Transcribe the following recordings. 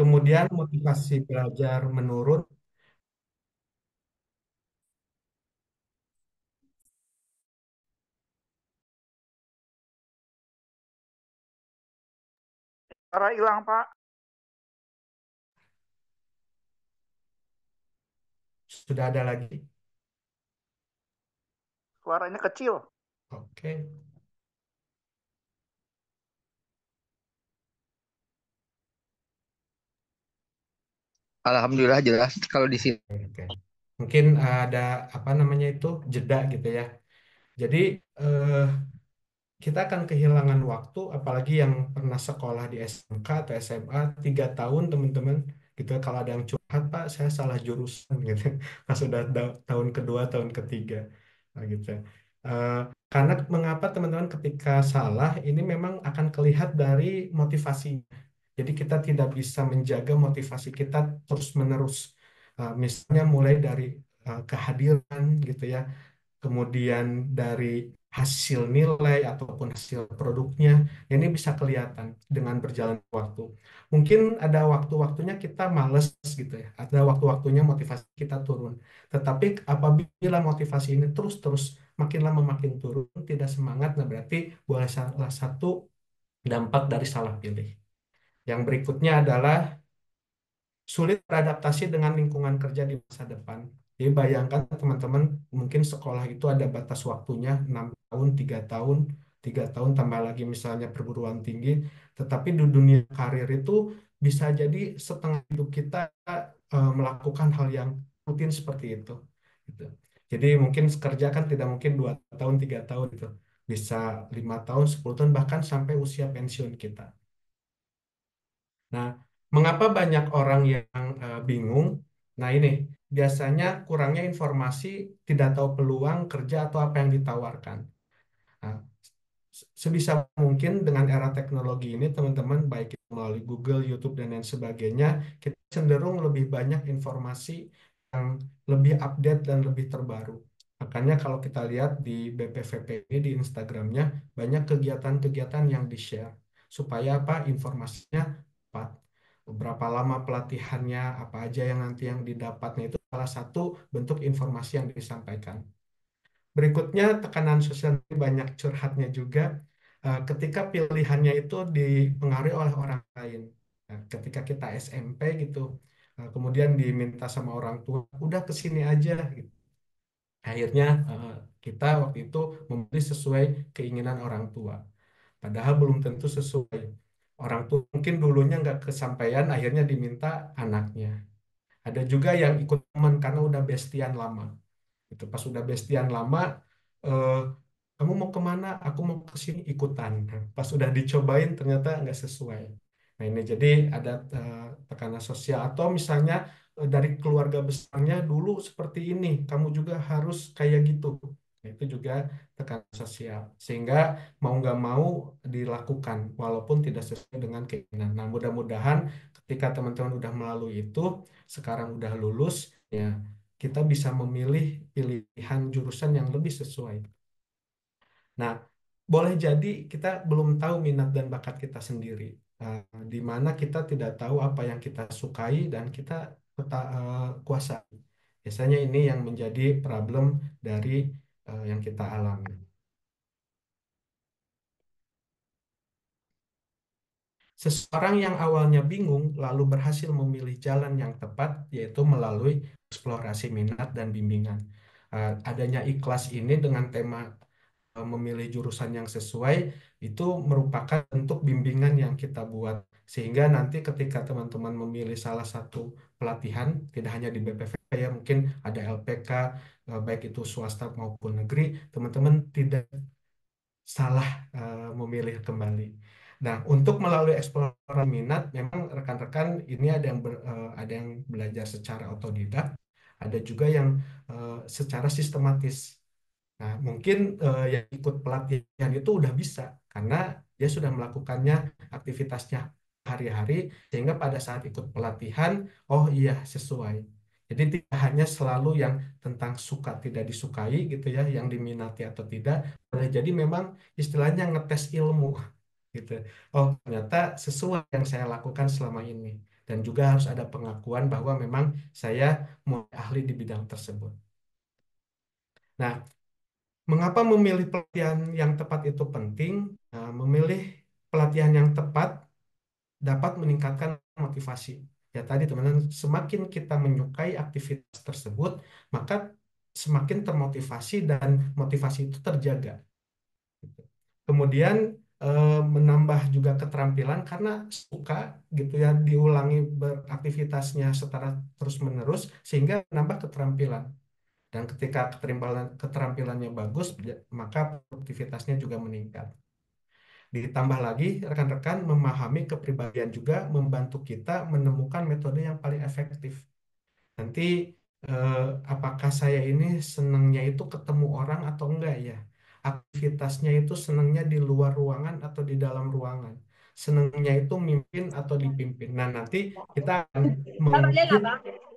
kemudian motivasi belajar menurun. Suara hilang, Pak. Sudah ada lagi. Suaranya kecil. Oke. Alhamdulillah jelas kalau di sini. Oke. Mungkin ada apa namanya itu jeda gitu ya. Jadi eh, kita akan kehilangan waktu, apalagi yang pernah sekolah di SMK atau SMA 3 tahun teman-teman gitu. Kalau ada yang curhat, Pak, saya salah jurusan gitu. Pas sudah tahun kedua, tahun ketiga, nah, gitu. Eh, karena mengapa teman-teman ketika salah ini memang akan kelihatan dari motivasi. Jadi kita tidak bisa menjaga motivasi kita terus-menerus. Misalnya mulai dari kehadiran gitu ya, kemudian dari hasil nilai ataupun hasil produknya, ini bisa kelihatan dengan berjalan waktu. Mungkin ada waktu-waktunya kita males gitu ya, ada waktu-waktunya motivasi kita turun. Tetapi apabila motivasi ini terus-terus makin lama makin turun, tidak semangat, nah berarti boleh salah satu dampak dari salah pilih. Yang berikutnya adalah sulit beradaptasi dengan lingkungan kerja di masa depan. Jadi bayangkan teman-teman mungkin sekolah itu ada batas waktunya 6 tahun, 3 tahun tambah lagi misalnya perguruan tinggi, tetapi di dunia karir itu bisa jadi setengah hidup kita melakukan hal yang rutin seperti itu. Gitu. Jadi mungkin kerja kan tidak mungkin 2 tahun, 3 tahun itu. Bisa 5 tahun, 10 tahun, bahkan sampai usia pensiun kita. Nah, mengapa banyak orang yang bingung? Nah, ini biasanya kurangnya informasi, tidak tahu peluang kerja atau apa yang ditawarkan. Nah, sebisa mungkin dengan era teknologi ini, teman-teman, baik itu melalui Google, YouTube, dan lain sebagainya, kita cenderung lebih banyak informasi yang lebih update dan lebih terbaru. Makanya kalau kita lihat di BPVP ini di Instagramnya, banyak kegiatan-kegiatan yang di-share. Supaya apa? Informasinya tepat. Berapa lama pelatihannya, apa aja yang nanti yang didapatnya itu salah satu bentuk informasi yang disampaikan. Berikutnya, tekanan sosial banyak curhatnya juga ketika pilihannya itu dipengaruhi oleh orang lain. Nah, ketika kita SMP gitu, kemudian diminta sama orang tua, udah ke sini aja gitu. Akhirnya kita waktu itu membeli sesuai keinginan orang tua. Padahal belum tentu sesuai. Orang tua mungkin dulunya nggak kesampaian, akhirnya diminta anaknya. Ada juga yang ikut teman karena udah bestian lama. Itu pas udah bestian lama, eh, kamu mau kemana? Aku mau ke sini ikutan. Nah, pas udah dicobain ternyata nggak sesuai. Nah ini jadi ada tekanan sosial atau misalnya dari keluarga besarnya dulu seperti ini, kamu juga harus kayak gitu. Nah, itu juga tekanan sosial sehingga mau nggak mau dilakukan walaupun tidak sesuai dengan keinginan. Nah mudah-mudahan ketika teman-teman udah melalui itu, sekarang udah lulus, ya kita bisa memilih pilihan jurusan yang lebih sesuai. Nah, boleh jadi kita belum tahu minat dan bakat kita sendiri. Nah, di mana kita tidak tahu apa yang kita sukai dan kita kuasai. Biasanya ini yang menjadi problem dari yang kita alami. Seseorang yang awalnya bingung lalu berhasil memilih jalan yang tepat, yaitu melalui eksplorasi minat dan bimbingan. Adanya ikhlas ini dengan tema memilih jurusan yang sesuai itu merupakan bentuk bimbingan yang kita buat sehingga nanti ketika teman-teman memilih salah satu pelatihan tidak hanya di BPVP ya mungkin ada LPK baik itu swasta maupun negeri teman-teman tidak salah memilih kembali. Nah, untuk melalui eksplorasi minat, memang rekan-rekan ini ada yang belajar secara otodidak, ada juga yang secara sistematis. Nah, mungkin yang ikut pelatihan itu udah bisa karena dia sudah melakukannya aktivitasnya hari-hari sehingga pada saat ikut pelatihan, oh iya sesuai. Jadi tidak hanya selalu yang tentang suka tidak disukai gitu ya, yang diminati atau tidak. Boleh jadi memang istilahnya ngetes ilmu gitu. Oh, ternyata sesuai yang saya lakukan selama ini. dan juga harus ada pengakuan bahwa memang saya mau ahli di bidang tersebut. Nah, mengapa memilih pelatihan yang tepat itu penting? Nah, memilih pelatihan yang tepat dapat meningkatkan motivasi. Ya tadi teman-teman, semakin kita menyukai aktivitas tersebut, maka semakin termotivasi dan motivasi itu terjaga. Kemudian menambah juga keterampilan karena suka gitu ya diulangi beraktivitasnya secara terus-menerus sehingga menambah keterampilan. Dan ketika keterampilannya bagus, maka produktivitasnya juga meningkat. Ditambah lagi, rekan-rekan memahami kepribadian juga membantu kita menemukan metode yang paling efektif. Nanti eh, apakah saya ini senangnya itu ketemu orang atau enggak ya? Aktivitasnya itu senangnya di luar ruangan atau di dalam ruangan? Senangnya itu mimpin atau dipimpin? Nah, nanti kita akan menghi-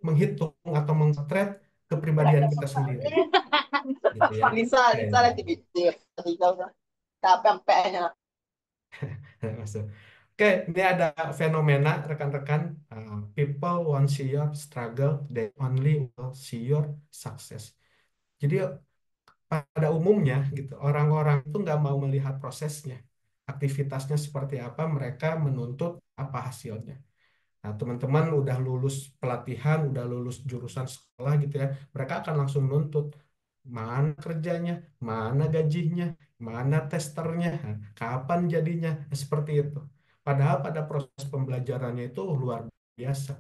menghitung atau mengstret kepribadian kita sendiri, gitu ya. Lisa, Lisa Kayaknya. lagi bikin. Lisa udah capek sampai Masuk. Oke, ini ada fenomena rekan-rekan. People won't see your struggle, they only will see your success. Jadi pada umumnya gitu, orang-orang itu nggak mau melihat prosesnya, aktivitasnya seperti apa, mereka menuntut apa hasilnya. Nah, teman-teman udah lulus pelatihan, udah lulus jurusan sekolah gitu ya, mereka akan langsung nuntut mana kerjanya, mana gajinya, mana testernya, nah, kapan jadinya, nah, seperti itu. Padahal pada proses pembelajarannya itu luar biasa,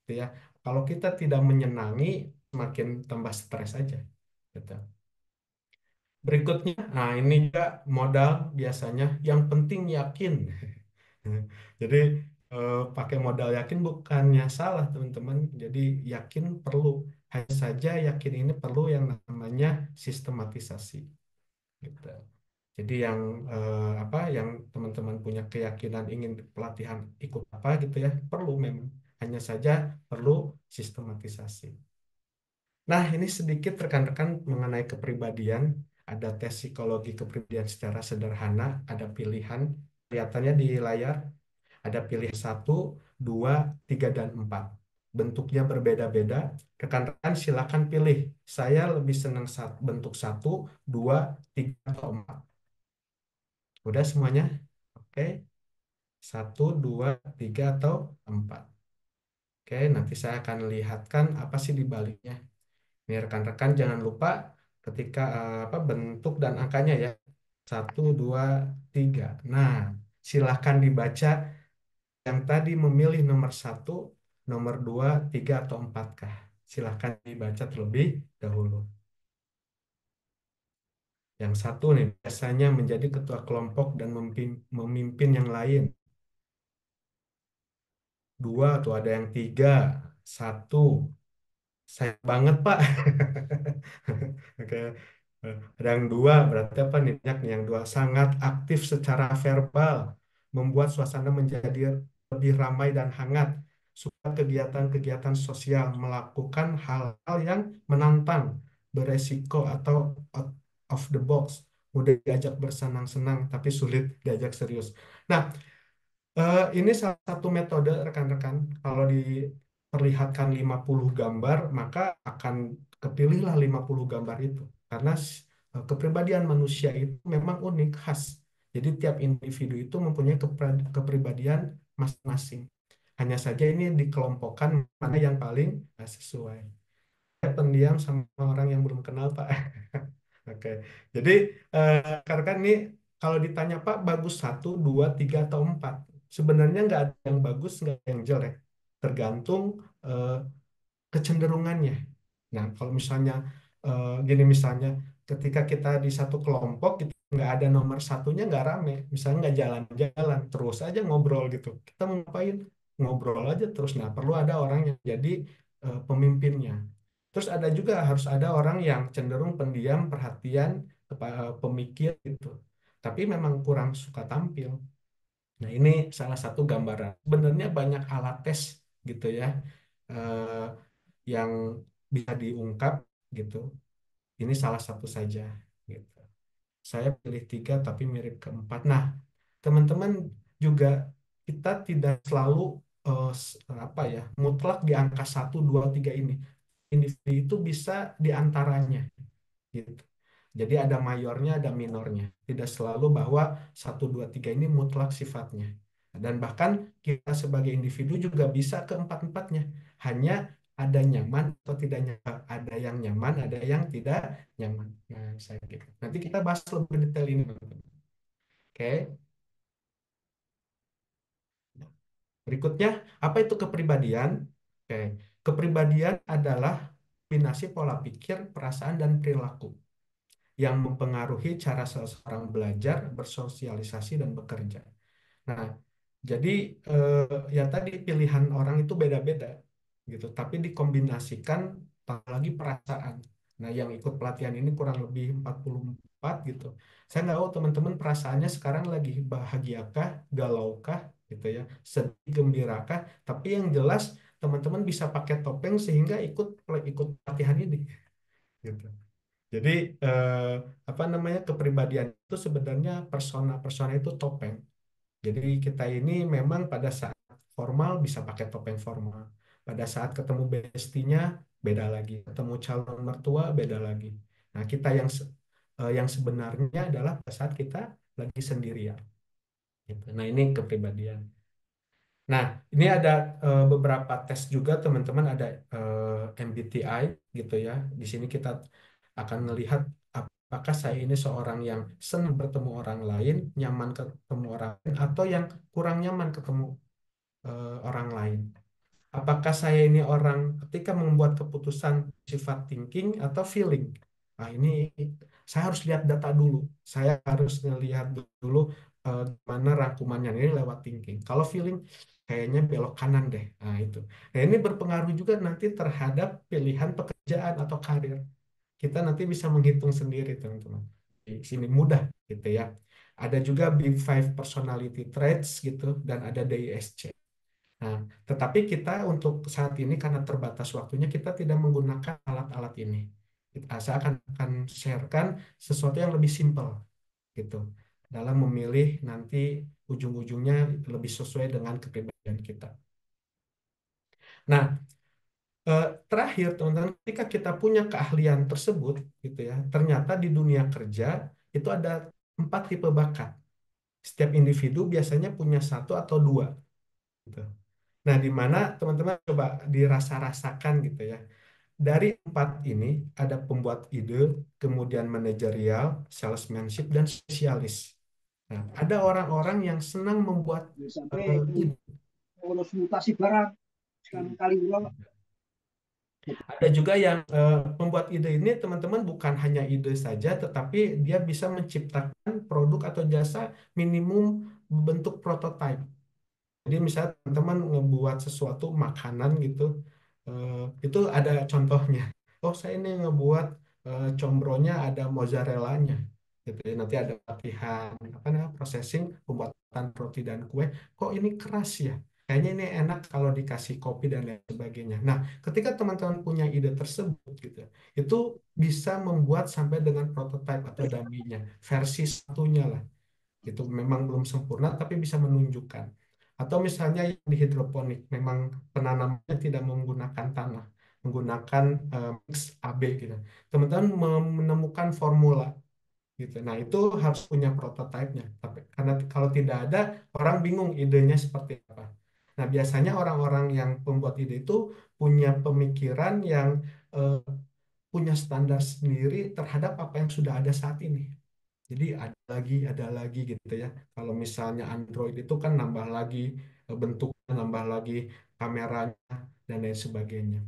gitu ya. Kalau kita tidak menyenangi, semakin tambah stres aja, gitu. Berikutnya, nah ini juga modal biasanya, yang penting yakin. Jadi pakai modal yakin bukannya salah teman-teman. Jadi yakin perlu. Hanya saja yakin ini perlu yang namanya sistematisasi. Gitu. Jadi yang apa yang teman-teman punya keyakinan ingin pelatihan ikut apa gitu ya perlu memang. Hanya saja perlu sistematisasi. Nah, ini sedikit rekan-rekan mengenai kepribadian. Ada tes psikologi kepribadian secara sederhana, ada pilihan. Kelihatannya di layar, ada pilihan satu, dua, tiga, dan empat. Bentuknya berbeda-beda. Rekan-rekan silakan pilih. Saya lebih senang bentuk satu, dua, tiga, atau empat. Udah semuanya? Oke. Satu, dua, tiga, atau empat. Oke, nanti saya akan lihatkan apa sih di baliknya. Ini rekan-rekan jangan lupa ketika apa bentuk dan angkanya ya. Satu, dua, tiga. Nah, silahkan dibaca yang tadi memilih nomor satu, nomor dua, tiga, atau empat kah? Silahkan dibaca terlebih dahulu. Yang satu nih biasanya menjadi ketua kelompok dan memimpin yang lain. Dua tuh ada yang tiga. Satu, saya banget Pak. Oke. Ada yang dua, berarti apa nih? Banyak nih. Yang dua, sangat aktif secara verbal, membuat suasana menjadi lebih ramai dan hangat, suka kegiatan-kegiatan sosial, melakukan hal-hal yang menantang, beresiko atau out of the box, mudah diajak bersenang-senang, tapi sulit diajak serius. Nah, ini salah satu metode rekan-rekan. Kalau diperlihatkan 50 gambar, maka akan kepilihlah 50 gambar itu. Karena kepribadian manusia itu memang unik, khas. Jadi tiap individu itu mempunyai kepribadian masing-masing. Hanya saja ini dikelompokkan mana yang paling sesuai. Saya pendiam sama orang yang belum kenal, Pak. Oke, jadi rekan-rekan ini kalau ditanya Pak bagus satu, dua, tiga atau empat, sebenarnya nggak ada yang bagus, nggak ada yang jelek, tergantung eh, kecenderungannya. Nah, kalau misalnya gini misalnya, ketika kita di satu kelompok gitu nggak ada nomor satunya nggak rame, misalnya nggak jalan-jalan, terus aja ngobrol gitu. Kita mau ngapain? Ngobrol aja terus. Nah, perlu ada orang yang jadi pemimpinnya. Terus ada juga harus ada orang yang cenderung pendiam, perhatian, pemikir gitu. Tapi memang kurang suka tampil. Nah, ini salah satu gambaran. Sebenarnya banyak alat tes gitu ya, eh, yang bisa diungkap gitu. Ini salah satu saja gitu. Saya pilih tiga tapi mirip keempat. Nah, teman-teman juga kita tidak selalu apa ya, mutlak di angka 1, 2, 3 ini. Individu itu bisa di antaranya gitu. Jadi ada mayornya, ada minornya. Tidak selalu bahwa 1, 2, 3 ini mutlak sifatnya. Dan bahkan kita sebagai individu juga bisa keempat-empatnya. Hanya ada nyaman atau tidak nyaman. Ada yang nyaman, ada yang tidak nyaman. Nah, saya gitu. Nanti kita bahas lebih detail ini, teman-teman. Oke. Berikutnya, apa itu kepribadian? Oke. Kepribadian adalah kombinasi pola pikir, perasaan, dan perilaku yang mempengaruhi cara seseorang belajar, bersosialisasi, dan bekerja. Nah, jadi ya tadi pilihan orang itu beda-beda gitu, tapi dikombinasikan lagi perasaan. Nah, yang ikut pelatihan ini kurang lebih 44 gitu. Saya nggak tahu teman-teman perasaannya sekarang lagi bahagiakah, galaukah gitu ya, sedih, gembirakah, tapi yang jelas teman-teman bisa pakai topeng sehingga ikut ikut pelatihan ini gitu. Jadi eh, apa namanya, kepribadian itu sebenarnya persona itu topeng. Jadi kita ini memang pada saat formal bisa pakai topeng formal. Pada saat ketemu bestinya beda lagi. Ketemu calon mertua beda lagi. Nah, kita yang sebenarnya adalah pada saat kita lagi sendirian. Gitu. Nah, ini kepribadian. Nah, ini ada beberapa tes juga teman-teman, ada MBTI gitu ya. Di sini kita akan melihat apakah saya ini seorang yang senang bertemu orang lain, nyaman ketemu orang lain, atau yang kurang nyaman ketemu orang lain. Apakah saya ini orang ketika membuat keputusan sifat thinking atau feeling? Nah, ini saya harus lihat data dulu. Saya harus melihat dulu gimana rangkumannya ini lewat thinking. Kalau feeling kayaknya belok kanan deh. Nah, itu. Nah, ini berpengaruh juga nanti terhadap pilihan pekerjaan atau karir. Kita nanti bisa menghitung sendiri, teman-teman. Di sini mudah gitu ya. Ada juga Big Five Personality Traits gitu dan ada DISC. Nah, tetapi kita untuk saat ini karena terbatas waktunya, kita tidak menggunakan alat-alat ini. Saya akan sharekan sesuatu yang lebih simpel gitu dalam memilih nanti ujung-ujungnya lebih sesuai dengan kepribadian kita. Nah, terakhir teman-teman, ketika kita punya keahlian tersebut gitu ya, ternyata di dunia kerja itu ada 4 tipe bakat. Setiap individu biasanya punya satu atau dua gitu. Nah, di mana teman-teman coba dirasa-rasakan gitu ya. Dari 4 ini ada pembuat ide, kemudian manajerial, salesmanship, dan spesialis. Nah, ada orang-orang yang senang membuat Sampai ide. urus mutasi barang sekarang kali ulang. Ada juga yang pembuat ide ini teman-teman bukan hanya ide saja, tetapi dia bisa menciptakan produk atau jasa minimum bentuk prototipe. Jadi misalnya teman-teman ngebuat sesuatu makanan gitu, eh, itu ada contohnya. Oh, saya ini ngebuat combronya ada mozzarellanya, gitu ya. Nanti ada latihan apa namanya, processing pembuatan roti dan kue. Kok ini keras ya? Kayaknya ini enak kalau dikasih kopi dan lain sebagainya. Nah, ketika teman-teman punya ide tersebut gitu, itu bisa membuat sampai dengan prototipe atau dummy-nya, versi satunya lah. Itu memang belum sempurna tapi bisa menunjukkan. Atau misalnya yang di hidroponik memang penanamannya tidak menggunakan tanah, menggunakan mix AB gitu. Teman-teman menemukan formula gitu. Nah, itu harus punya prototipenya. Tapi karena kalau tidak ada, orang bingung idenya seperti apa. Nah, biasanya orang-orang yang pembuat ide itu punya pemikiran yang eh, punya standar sendiri terhadap apa yang sudah ada saat ini. Jadi ada lagi gitu ya. Kalau misalnya Android itu kan nambah lagi bentuknya, nambah lagi kameranya dan lain sebagainya.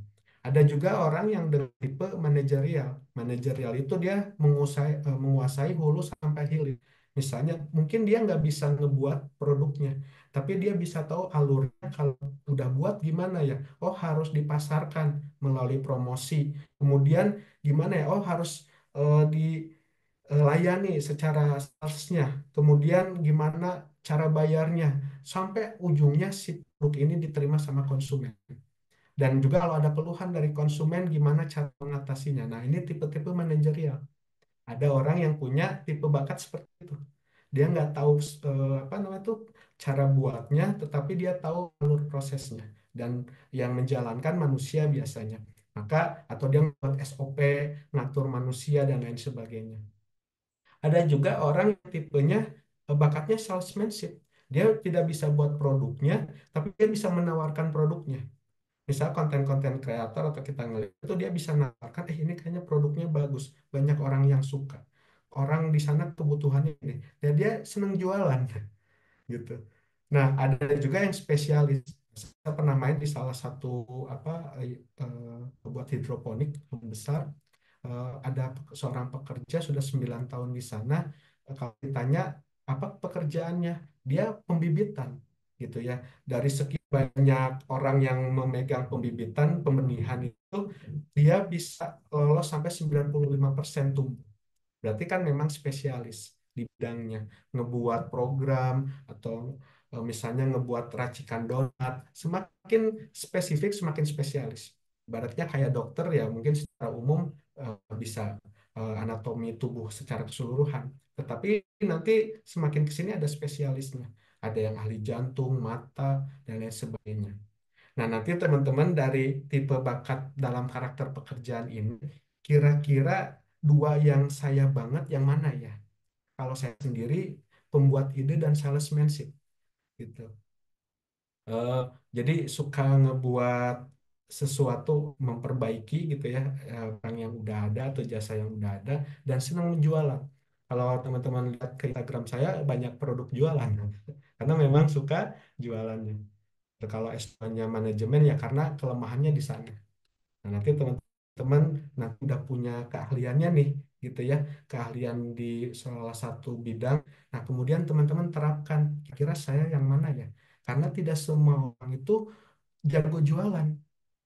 Ada juga orang yang dengan tipe manajerial. Manajerial itu dia menguasai hulu sampai hilir. Misalnya mungkin dia nggak bisa ngebuat produknya, tapi dia bisa tahu alurnya kalau udah buat gimana ya. Oh, harus dipasarkan melalui promosi. Kemudian gimana ya? Oh, harus di layani secara salesnya, kemudian gimana cara bayarnya, sampai ujungnya si produk ini diterima sama konsumen. Dan juga kalau ada keluhan dari konsumen, gimana cara mengatasinya. Nah, ini tipe-tipe manajerial. Ada orang yang punya tipe bakat seperti itu. Dia nggak tahu apa namanya tuh cara buatnya, tetapi dia tahu alur prosesnya dan yang menjalankan manusia biasanya. Maka atau dia membuat SOP, ngatur manusia dan lain sebagainya. Ada juga orang yang tipenya bakatnya salesmanship. Dia tidak bisa buat produknya, tapi dia bisa menawarkan produknya. Misal konten-konten kreator atau kita ngelihat itu dia bisa menawarkan, ini kayaknya produknya bagus, banyak orang yang suka. Orang di sana kebutuhannya ini, dan dia seneng jualan gitu. Nah, ada juga yang spesialis. Saya pernah main di salah satu apa buat hidroponik yang besar. Ada seorang pekerja sudah 9 tahun di sana. Kalau ditanya apa pekerjaannya, dia pembibitan gitu ya. Dari sekian banyak orang yang memegang pembibitan, pembenihan itu, dia bisa lolos sampai 95% tumbuh. Berarti kan memang spesialis di bidangnya, ngebuat program atau misalnya ngebuat racikan donat. Semakin spesifik, semakin spesialis. Ibaratnya kayak dokter ya, mungkin secara umum bisa anatomi tubuh secara keseluruhan. Tetapi nanti semakin ke sini ada spesialisnya. Ada yang ahli jantung, mata, dan lain sebagainya. Nah, nanti teman-teman dari tipe bakat dalam karakter pekerjaan ini, kira-kira dua yang saya banget yang mana ya? Kalau saya sendiri, pembuat ide dan salesmanship gitu. Eh, jadi suka ngebuat sesuatu, memperbaiki gitu ya, barang yang udah ada atau jasa yang udah ada, dan senang menjualan. Kalau teman-teman lihat ke Instagram saya, banyak produk jualan. Karena memang suka jualannya. Kalau S2-nya manajemen ya karena kelemahannya di sana. Nah, nanti teman-teman nanti udah punya keahliannya nih gitu ya, keahlian di salah satu bidang. Nah, kemudian teman-teman terapkan, kira saya yang mana ya? Karena tidak semua orang itu jago jualan.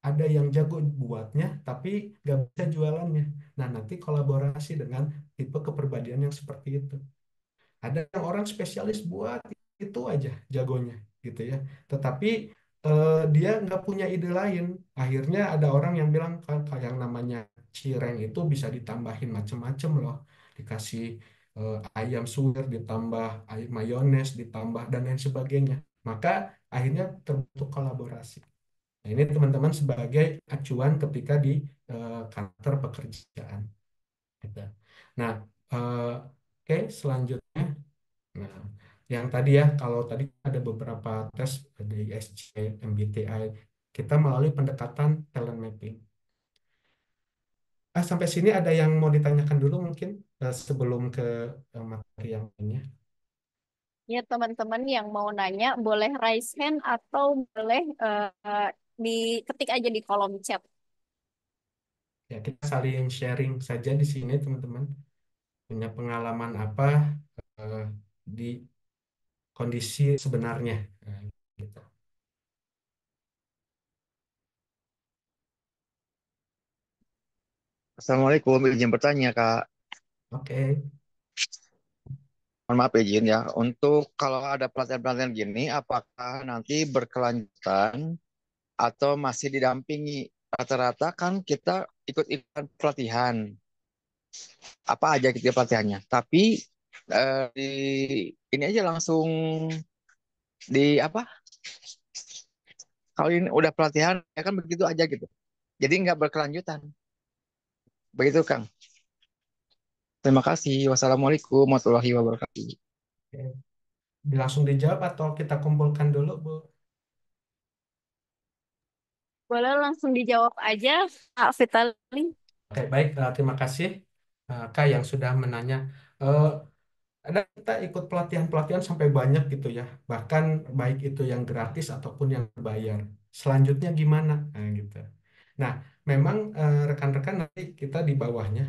Ada yang jago buatnya, tapi nggak bisa jualannya. Nah, nanti kolaborasi dengan tipe kepribadian yang seperti itu. Ada yang orang spesialis buat itu aja jagonya gitu ya. Tetapi dia nggak punya ide lain. Akhirnya ada orang yang bilang kayak yang namanya cireng itu bisa ditambahin macem-macem loh. Dikasih ayam suwir, ditambah mayones, ditambah dan lain sebagainya. Maka akhirnya terbentuk kolaborasi. Nah, ini teman-teman sebagai acuan ketika di kantor pekerjaan. Gitu. Nah, oke, selanjutnya. Nah, yang tadi ya, kalau tadi ada beberapa tes dari SC, MBTI, kita melalui pendekatan talent mapping. Sampai sini ada yang mau ditanyakan dulu mungkin sebelum ke materi yang lainnya. Ya, teman-teman yang mau nanya boleh raise hand atau boleh diketik aja di kolom chat. Ya, kita saling sharing saja di sini, teman-teman. Punya pengalaman apa eh, di kondisi sebenarnya. Nah, gitu. Assalamualaikum, izin bertanya Kak. Oke. Mohon maaf izin ya. Untuk kalau ada pelatihan-pelatihan gini, apakah nanti berkelanjutan atau masih didampingi? Rata-rata kan kita ikut pelatihan. Apa aja gitu ya pelatihannya. Tapi di ini aja langsung di apa? Kalau ini udah pelatihan ya kan begitu aja gitu. Jadi nggak berkelanjutan. Begitu Kang. Terima kasih. Wassalamualaikum warahmatullahi wabarakatuh. Oke. Langsung dijawab atau kita kumpulkan dulu, Bu? Boleh langsung dijawab aja, Kak Vitali. Oke, baik. Terima kasih Kak yang sudah menanya. Eh, ada kita ikut pelatihan-pelatihan sampai banyak gitu ya. Bahkan baik itu yang gratis ataupun yang berbayar. Selanjutnya gimana? Nah, gitu. Nah, memang rekan-rekan nanti kita di bawahnya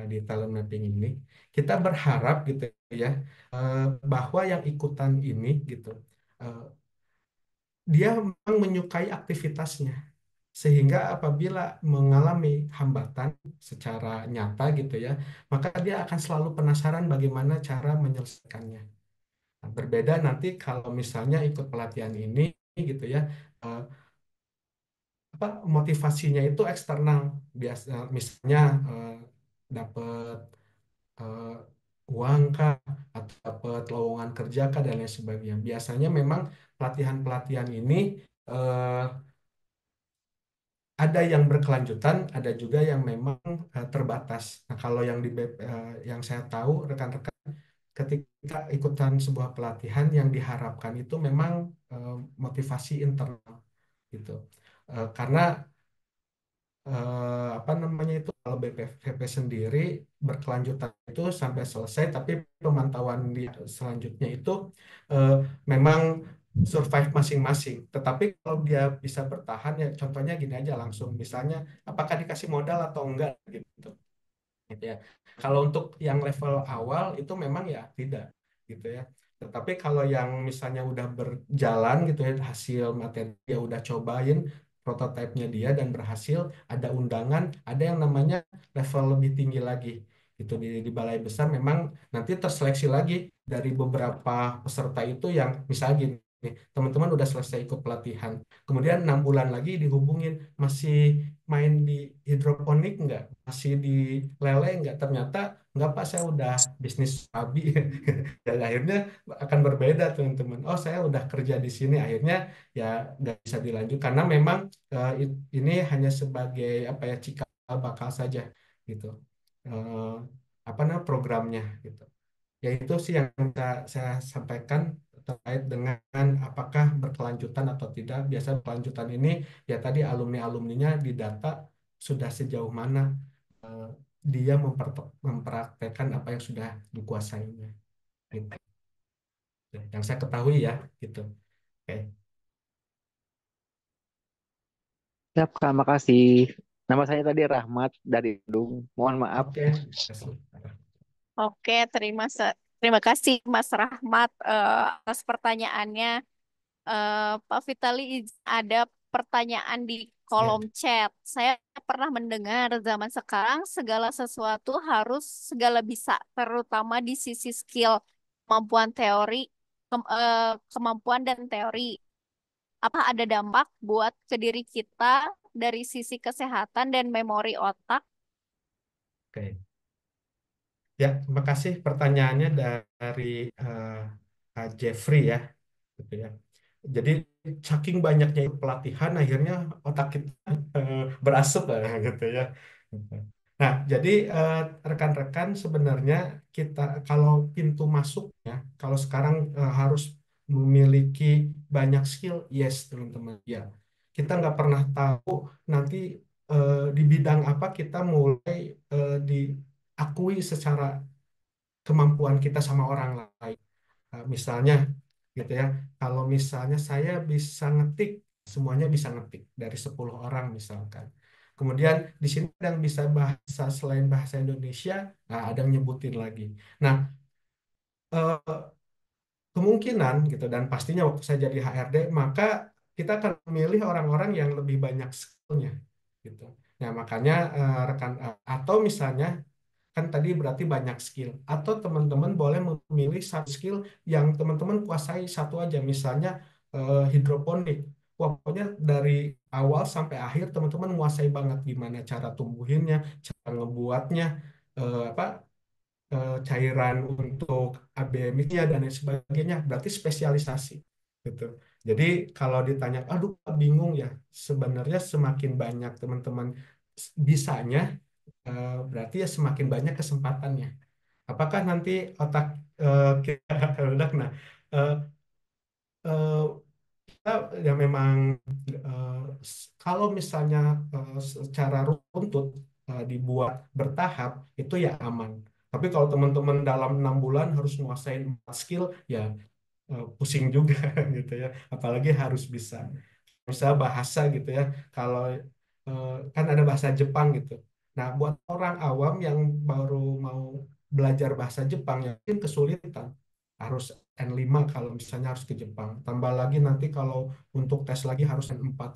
di talent mapping ini, kita berharap gitu ya eh, bahwa yang ikutan ini gitu eh, dia memang menyukai aktivitasnya. Sehingga apabila mengalami hambatan secara nyata gitu ya, maka dia akan selalu penasaran bagaimana cara menyelesaikannya. Nah, berbeda nanti kalau misalnya ikut pelatihan ini gitu ya, eh, apa motivasinya itu eksternal, biasa misalnya dapat uang kah, atau dapat lowongan kerja kah, dan lain sebagainya. Biasanya memang pelatihan-pelatihan ini eh, ada yang berkelanjutan, ada juga yang memang terbatas. Nah, kalau yang yang saya tahu rekan-rekan ketika ikutan sebuah pelatihan yang diharapkan itu memang motivasi internal gitu. Karena apa namanya itu, kalau BPVP sendiri berkelanjutan itu sampai selesai, tapi pemantauan di selanjutnya itu eh, memang survive masing-masing. Tetapi kalau dia bisa bertahan, ya contohnya gini aja langsung, misalnya apakah dikasih modal atau enggak gitu. Gitu ya. Kalau untuk yang level awal itu memang ya tidak gitu ya. Tetapi kalau yang misalnya udah berjalan gitu ya, hasil materi dia udah cobain prototipenya dia dan berhasil, ada undangan, ada yang namanya level lebih tinggi lagi. Itu di balai besar memang nanti terseleksi lagi dari beberapa peserta itu yang misalnya gini, teman-teman udah selesai ikut pelatihan, kemudian 6 bulan lagi dihubungin, masih main di hidroponik nggak? Masih di lele nggak? Ternyata nggak Pak, saya udah bisnis babi. Dan akhirnya akan berbeda teman-teman. Oh, saya udah kerja di sini. Akhirnya ya nggak bisa dilanjut karena memang ini hanya sebagai apa ya, cikal bakal saja gitu. Eh, apa namanya programnya gitu. Ya itu sih yang saya sampaikan terkait dengan apakah berkelanjutan atau tidak. Biasa berkelanjutan ini ya tadi alumni-alumninya didata sudah sejauh mana eh, dia mempraktekkan apa yang sudah dikuasainya. Gitu. Yang saya ketahui ya gitu. Oke, Siap, Kak, makasih. Nama saya tadi Rahmat dari Bandung. Mohon maaf. oke. Terima kasih. Oke, terima kasih Mas Rahmat atas pertanyaannya. Pak Vitali, ada pertanyaan di Ya, kolom chat. Saya pernah mendengar zaman sekarang segala sesuatu harus segala bisa, terutama di sisi skill, kemampuan teori, kemampuan dan teori. Apa ada dampak buat ke diri kita dari sisi kesehatan dan memori otak? oke. Ya, terima kasih pertanyaannya dari eh, Kak Jeffrey ya, gitu ya. Jadi saking banyaknya pelatihan akhirnya otak kita berasap lah gitu ya. Nah, jadi rekan-rekan sebenarnya kita kalau pintu masuknya, kalau sekarang harus memiliki banyak skill, yes teman-teman. Ya, kita nggak pernah tahu nanti di bidang apa kita mulai diakui secara kemampuan kita sama orang lain. Misalnya gitu ya, kalau misalnya saya bisa ngetik, semuanya bisa ngetik dari 10 orang misalkan. Kemudian di sini ada yang bisa bahasa selain bahasa Indonesia, nah ada yang nyebutin lagi. Nah, eh, kemungkinan gitu dan pastinya waktu saya jadi HRD maka kita akan memilih orang-orang yang lebih banyak skillnya gitu. Nah, makanya atau misalnya kan tadi berarti banyak skill. Atau teman-teman boleh memilih satu skill yang teman-teman kuasai satu aja. Misalnya hidroponik. Wah, pokoknya dari awal sampai akhir teman-teman menguasai banget gimana cara tumbuhinnya, cara ngebuatnya, apa cairan untuk ABMI-nya dan lain sebagainya. Berarti spesialisasi. Gitu. Jadi kalau ditanya, aduh bingung ya, sebenarnya semakin banyak teman-teman bisanya, berarti ya semakin banyak kesempatannya. Apakah nanti otak kita akan meledak? Nah, eh, eh, kita ya memang eh, kalau misalnya secara runtut dibuat bertahap itu ya aman. Tapi kalau teman-teman dalam 6 bulan harus menguasai 4 skill, ya pusing juga gitu ya. Apalagi harus bisa misalnya bahasa gitu ya. Kalau kan ada bahasa Jepang gitu. Nah, buat orang awam yang baru mau belajar bahasa Jepang ya mungkin kesulitan. Harus N5 kalau misalnya harus ke Jepang. Tambah lagi nanti kalau untuk tes lagi harus N4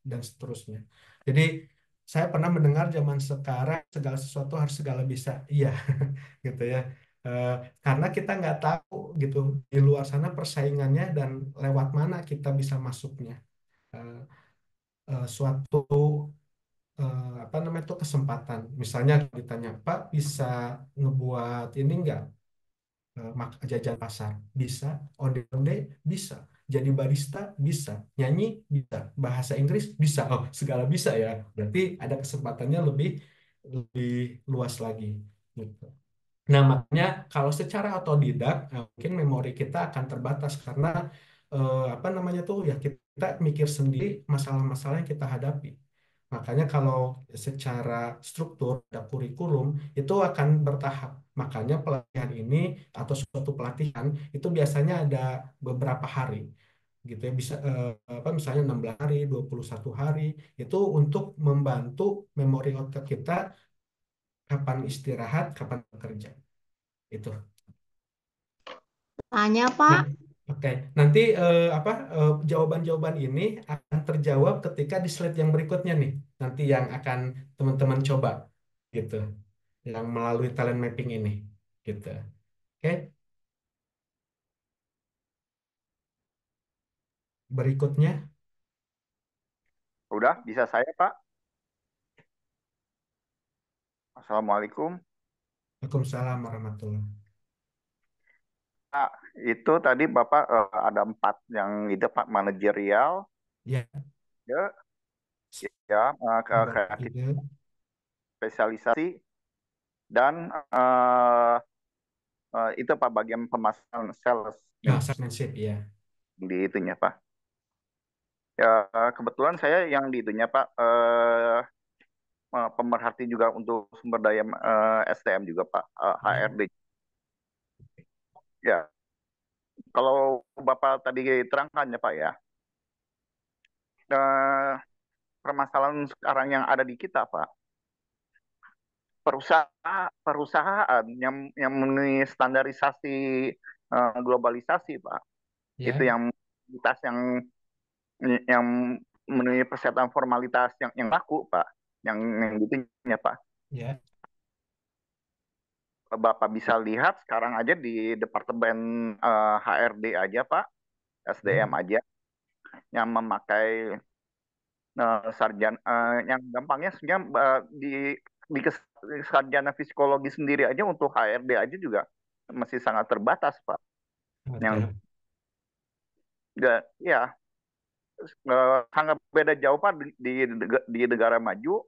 dan seterusnya. Jadi saya pernah mendengar zaman sekarang segala sesuatu harus segala bisa. Iya, gitu ya. Eh, karena kita nggak tahu gitu di luar sana persaingannya dan lewat mana kita bisa masuknya. Eh, Suatu apa namanya itu kesempatan. Misalnya ditanya, Pak bisa ngebuat ini nggak? jajan pasar, bisa, onde-onde bisa, jadi barista bisa, nyanyi bisa, bahasa Inggris bisa, oh segala bisa ya. Berarti ada kesempatannya lebih lebih luas lagi gitu. Nah, makanya kalau secara otodidak, mungkin memori kita akan terbatas karena apa namanya tuh ya kita mikir sendiri masalah-masalah yang kita hadapi. Makanya kalau secara struktur ada kurikulum itu akan bertahap. Makanya pelatihan ini atau suatu pelatihan itu biasanya ada beberapa hari gitu ya, bisa apa misalnya 16 hari, 21 hari itu untuk membantu memori otak kita kapan istirahat, kapan bekerja. Itu. Tanya, Nah, Pak. oke. Nanti apa jawaban-jawaban ini akan terjawab ketika di slide yang berikutnya nih. Nanti yang akan teman-teman coba gitu. Yang melalui talent mapping ini gitu. Oke. Berikutnya. Udah, bisa saya, Pak? Assalamualaikum. Waalaikumsalam warahmatullahi. Pak, itu tadi Bapak ada 4 yang itu Pak, manajerial, Ya, ya, ya membantu kreatif, ide. spesialisasi, dan itu Pak bagian pemasaran sales Ya, salesmanship ya. di itunya Pak. Ya, kebetulan saya yang di itunya Pak pemerhati juga untuk sumber daya SDM juga Pak, HRD. Ya, kalau Bapak tadi terangkan ya Pak ya, eh, permasalahan sekarang yang ada di kita Pak, perusahaan yang memenuhi standarisasi globalisasi Pak, itu Ya, yang memenuhi persyaratan formalitas yang laku Pak, yang gitunya Pak. ya, Bapak bisa lihat sekarang aja di departemen HRD aja Pak, ya, SDM aja yang memakai sarjana, yang gampangnya sebenarnya di sarjana psikologi sendiri aja untuk HRD aja juga masih sangat terbatas Pak. Yang oke. ya sangat beda jauh Pak di negara maju.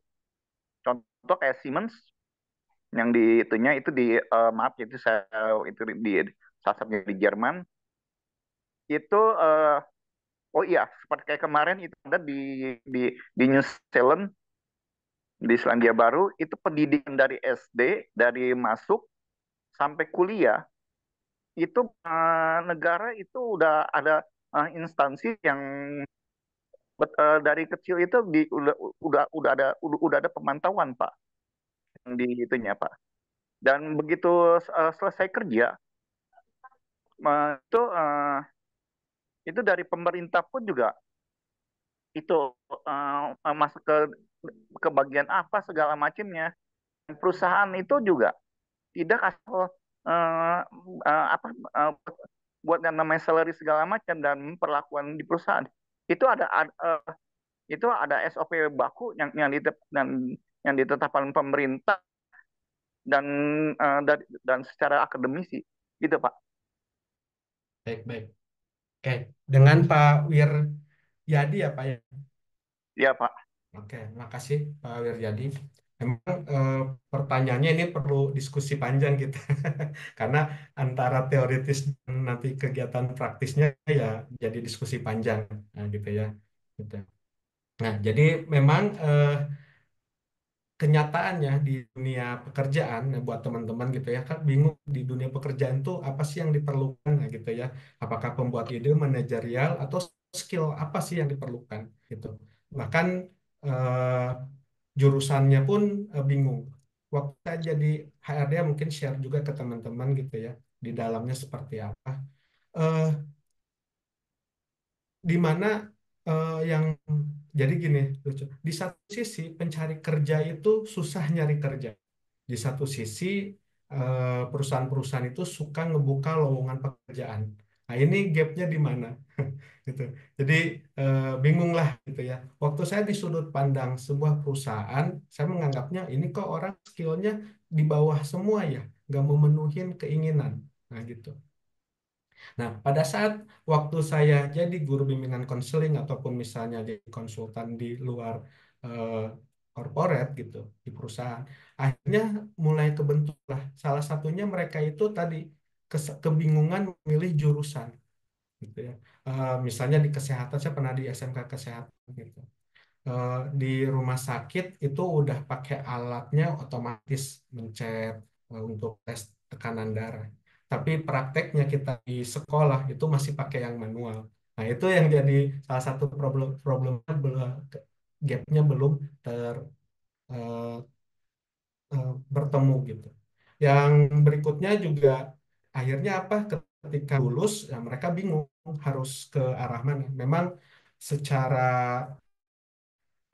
Contoh kayak Siemens yang di itunya itu di maaf itu saya itu di salah satunya di Jerman itu oh iya seperti kayak kemarin itu ada di di New Zealand di Selandia Baru itu pendidikan dari SD dari masuk sampai kuliah itu negara itu udah ada instansi yang dari kecil itu udah ada pemantauan Pak di itunya Pak. Dan begitu selesai kerja itu dari pemerintah pun juga itu masuk ke bagian apa segala macamnya. Perusahaan itu juga tidak asal apa buat yang namanya salary segala macam dan perlakuan di perusahaan itu ada SOP baku yang ditetapkan pemerintah dan dan secara akademisi gitu Pak. Baik, baik. Oke, dengan Pak Wiryadi ya Pak ya. Ya Pak. Oke, makasih Pak Wiryadi. Memang pertanyaannya ini perlu diskusi panjang kita, karena antara teoritis dan nanti kegiatan praktisnya ya jadi diskusi panjang, nah, gitu ya. Gitu. Nah, jadi memang kenyataannya di dunia pekerjaan, nah, buat teman-teman gitu ya, kan bingung di dunia pekerjaan tuh apa sih yang diperlukan, nah, gitu ya. Apakah pembuat ide, manajerial, atau skill apa sih yang diperlukan, gitu. Bahkan eh, jurusannya pun bingung. Waktu saya jadi HRD mungkin share juga ke teman-teman gitu ya, di dalamnya seperti apa. Eh, di mana yang jadi gini lucu. Di satu sisi pencari kerja itu susah nyari kerja. Di satu sisi perusahaan-perusahaan itu suka ngebuka lowongan pekerjaan. Nah, ini gapnya di mana? Gitu. Jadi bingung lah gitu ya. Waktu saya di sudut pandang sebuah perusahaan, saya menganggapnya ini kok orang skillnya di bawah semua ya, nggak memenuhi keinginan. Nah, gitu. Nah, pada saat waktu saya jadi guru bimbingan konseling ataupun misalnya jadi konsultan di luar eh, corporate gitu di perusahaan, akhirnya mulai kebentuk lah. Salah satunya mereka itu tadi kebingungan memilih jurusan gitu ya. Misalnya di kesehatan, saya pernah di SMK kesehatan gitu. Di rumah sakit itu udah pakai alatnya otomatis mencet untuk tes tekanan darah. Tapi prakteknya kita di sekolah itu masih pakai yang manual. Nah, itu yang jadi salah satu problemnya gapnya belum ter eh, bertemu gitu. Yang berikutnya juga akhirnya apa? Ketika lulus, ya mereka bingung harus ke arah mana. Memang secara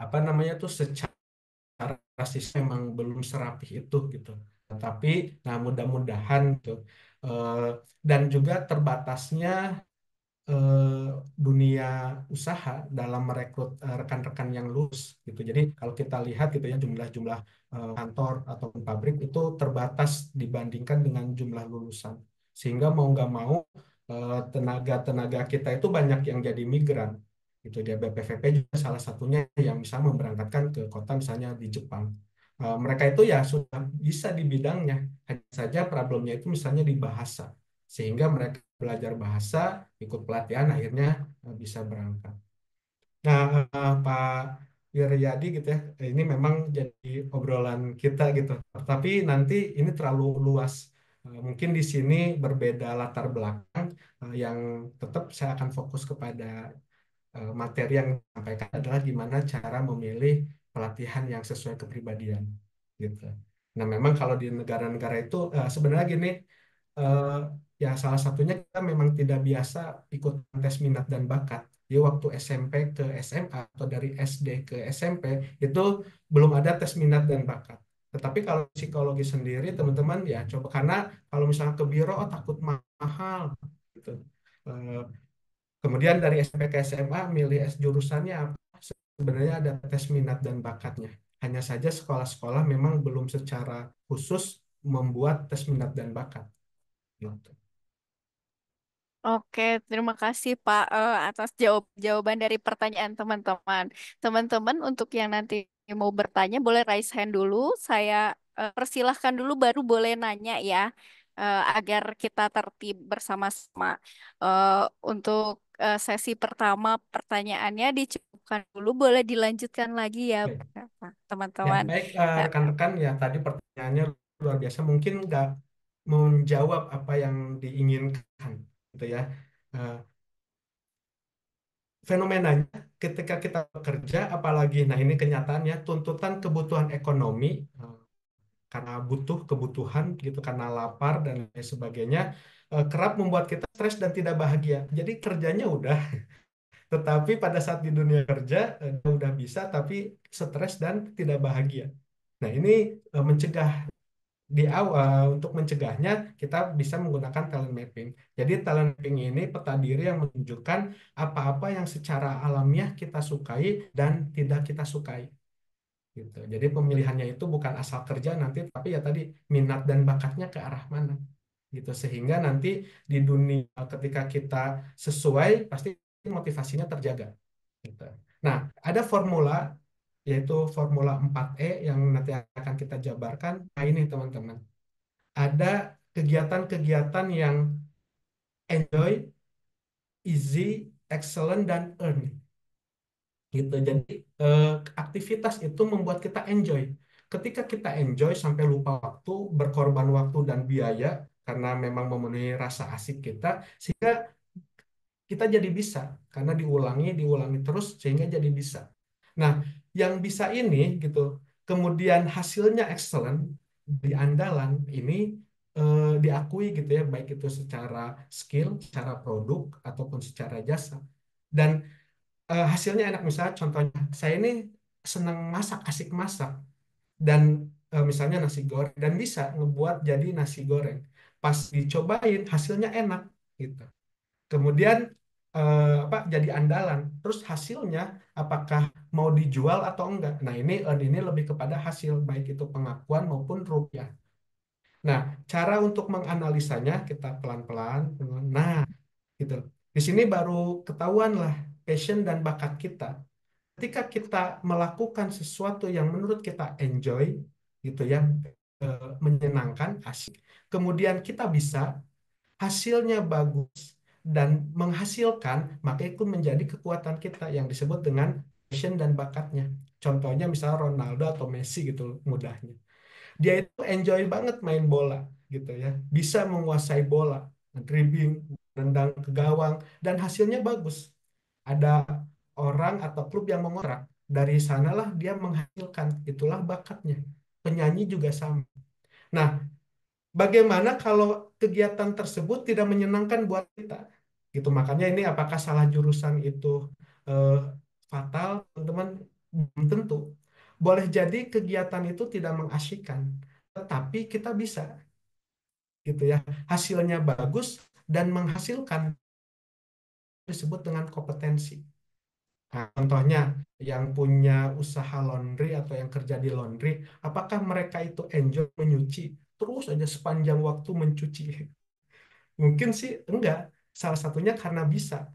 apa namanya tuh secara rasis memang belum serapih itu gitu. Tapi nah mudah-mudahan tuh dan juga terbatasnya dunia usaha dalam merekrut rekan-rekan yang lulus gitu. Jadi kalau kita lihat gitu ya jumlah-jumlah kantor atau pabrik itu terbatas dibandingkan dengan jumlah lulusan. Sehingga mau nggak mau tenaga-tenaga kita itu banyak yang jadi migran. Gitu dia BPVP juga salah satunya yang bisa memberangkatkan ke kota misalnya di Jepang. Mereka itu ya sudah bisa di bidangnya, hanya saja problemnya itu misalnya di bahasa sehingga mereka belajar bahasa, ikut pelatihan, akhirnya bisa berangkat. Nah, Pak Wiryadi gitu ya, ini memang jadi obrolan kita gitu. Tapi nanti ini terlalu luas. Mungkin di sini berbeda latar belakang yang tetap saya akan fokus kepada materi yang disampaikan adalah gimana cara memilih pelatihan yang sesuai kepribadian gitu. Nah, memang kalau di negara-negara itu sebenarnya gini, eh, ya salah satunya kita memang tidak biasa ikut tes minat dan bakat. Jadi waktu SMP ke SMA atau dari SD ke SMP itu belum ada tes minat dan bakat. Tetapi kalau psikologi sendiri teman-teman ya coba karena kalau misalnya ke biro oh, takut mahal gitu. Eh, Kemudian dari SMP ke SMA milih jurusannya apa? Sebenarnya ada tes minat dan bakatnya. Hanya saja sekolah-sekolah memang belum secara khusus membuat tes minat dan bakat. Gitu. Oke, terima kasih Pak atas jawaban dari pertanyaan teman-teman. Teman-teman untuk yang nanti mau bertanya boleh raise hand dulu. Saya persilahkan dulu baru boleh nanya ya, agar kita tertib bersama-sama. Eh, untuk sesi pertama pertanyaannya dicukupkan dulu, boleh dilanjutkan lagi ya, Baik. Pak, Ya, teman-teman. baik Eh, rekan-rekan ya tadi pertanyaannya luar biasa. Mungkin nggak menjawab apa yang diinginkan, gitu ya. Eh, Fenomenanya ketika kita bekerja, apalagi, nah ini kenyataannya tuntutan kebutuhan ekonomi karena butuh kebutuhan gitu karena lapar dan lain sebagainya kerap membuat kita stres dan tidak bahagia. Jadi kerjanya udah, tetapi pada saat di dunia kerja dia udah bisa tapi stres dan tidak bahagia. Nah, ini mencegah di awal untuk mencegahnya kita bisa menggunakan talent mapping. Jadi talent mapping ini peta diri yang menunjukkan apa-apa yang secara alamiah kita sukai dan tidak kita sukai gitu. Jadi pemilihannya itu bukan asal kerja nanti, tapi ya tadi minat dan bakatnya ke arah mana gitu. Sehingga nanti di dunia ketika kita sesuai, pasti motivasinya terjaga. Gitu. Nah, ada formula yaitu formula 4E yang nanti akan kita jabarkan. Nah, ini teman-teman. Ada kegiatan-kegiatan yang enjoy, easy, excellent, dan earn gitu. Jadi eh, aktivitas itu membuat kita enjoy. Ketika kita enjoy sampai lupa waktu, berkorban waktu dan biaya karena memang memenuhi rasa asik kita, sehingga kita jadi bisa karena diulangi, diulangi terus sehingga jadi bisa. Nah, yang bisa ini gitu, kemudian hasilnya excellent di andalan ini diakui gitu ya, baik itu secara skill, secara produk ataupun secara jasa. Dan hasilnya enak misalnya contohnya saya ini senang masak asik masak dan misalnya nasi goreng dan bisa ngebuat jadi nasi goreng pas dicobain hasilnya enak gitu kemudian apa jadi andalan terus hasilnya apakah mau dijual atau enggak nah ini lebih kepada hasil baik itu pengakuan maupun rupiah. Nah, cara untuk menganalisanya kita pelan-pelan. Nah, gitu. Di sini baru ketahuan lah passion dan bakat kita. Ketika kita melakukan sesuatu yang menurut kita enjoy, gitu ya, menyenangkan, asik, kemudian kita bisa, hasilnya bagus dan menghasilkan, maka itu menjadi kekuatan kita yang disebut dengan passion dan bakatnya. Contohnya misalnya Ronaldo atau Messi gitu mudahnya. Dia itu enjoy banget main bola gitu ya. Bisa menguasai bola, dribbling, nendang ke gawang dan hasilnya bagus. Ada orang atau klub yang mengontrak. Dari sanalah dia menghasilkan. Itulah bakatnya. Penyanyi juga sama. Nah, bagaimana kalau kegiatan tersebut tidak menyenangkan buat kita? Gitu. Makanya ini apakah salah jurusan itu eh, fatal, teman-teman? Belum tentu. Boleh jadi kegiatan itu tidak mengasyikkan, tetapi kita bisa gitu ya. Hasilnya bagus dan menghasilkan, disebut dengan kompetensi. Nah, contohnya yang punya usaha laundry atau yang kerja di laundry, apakah mereka itu enjoy menyuci terus aja sepanjang waktu mencuci? Mungkin sih enggak. Salah satunya karena bisa,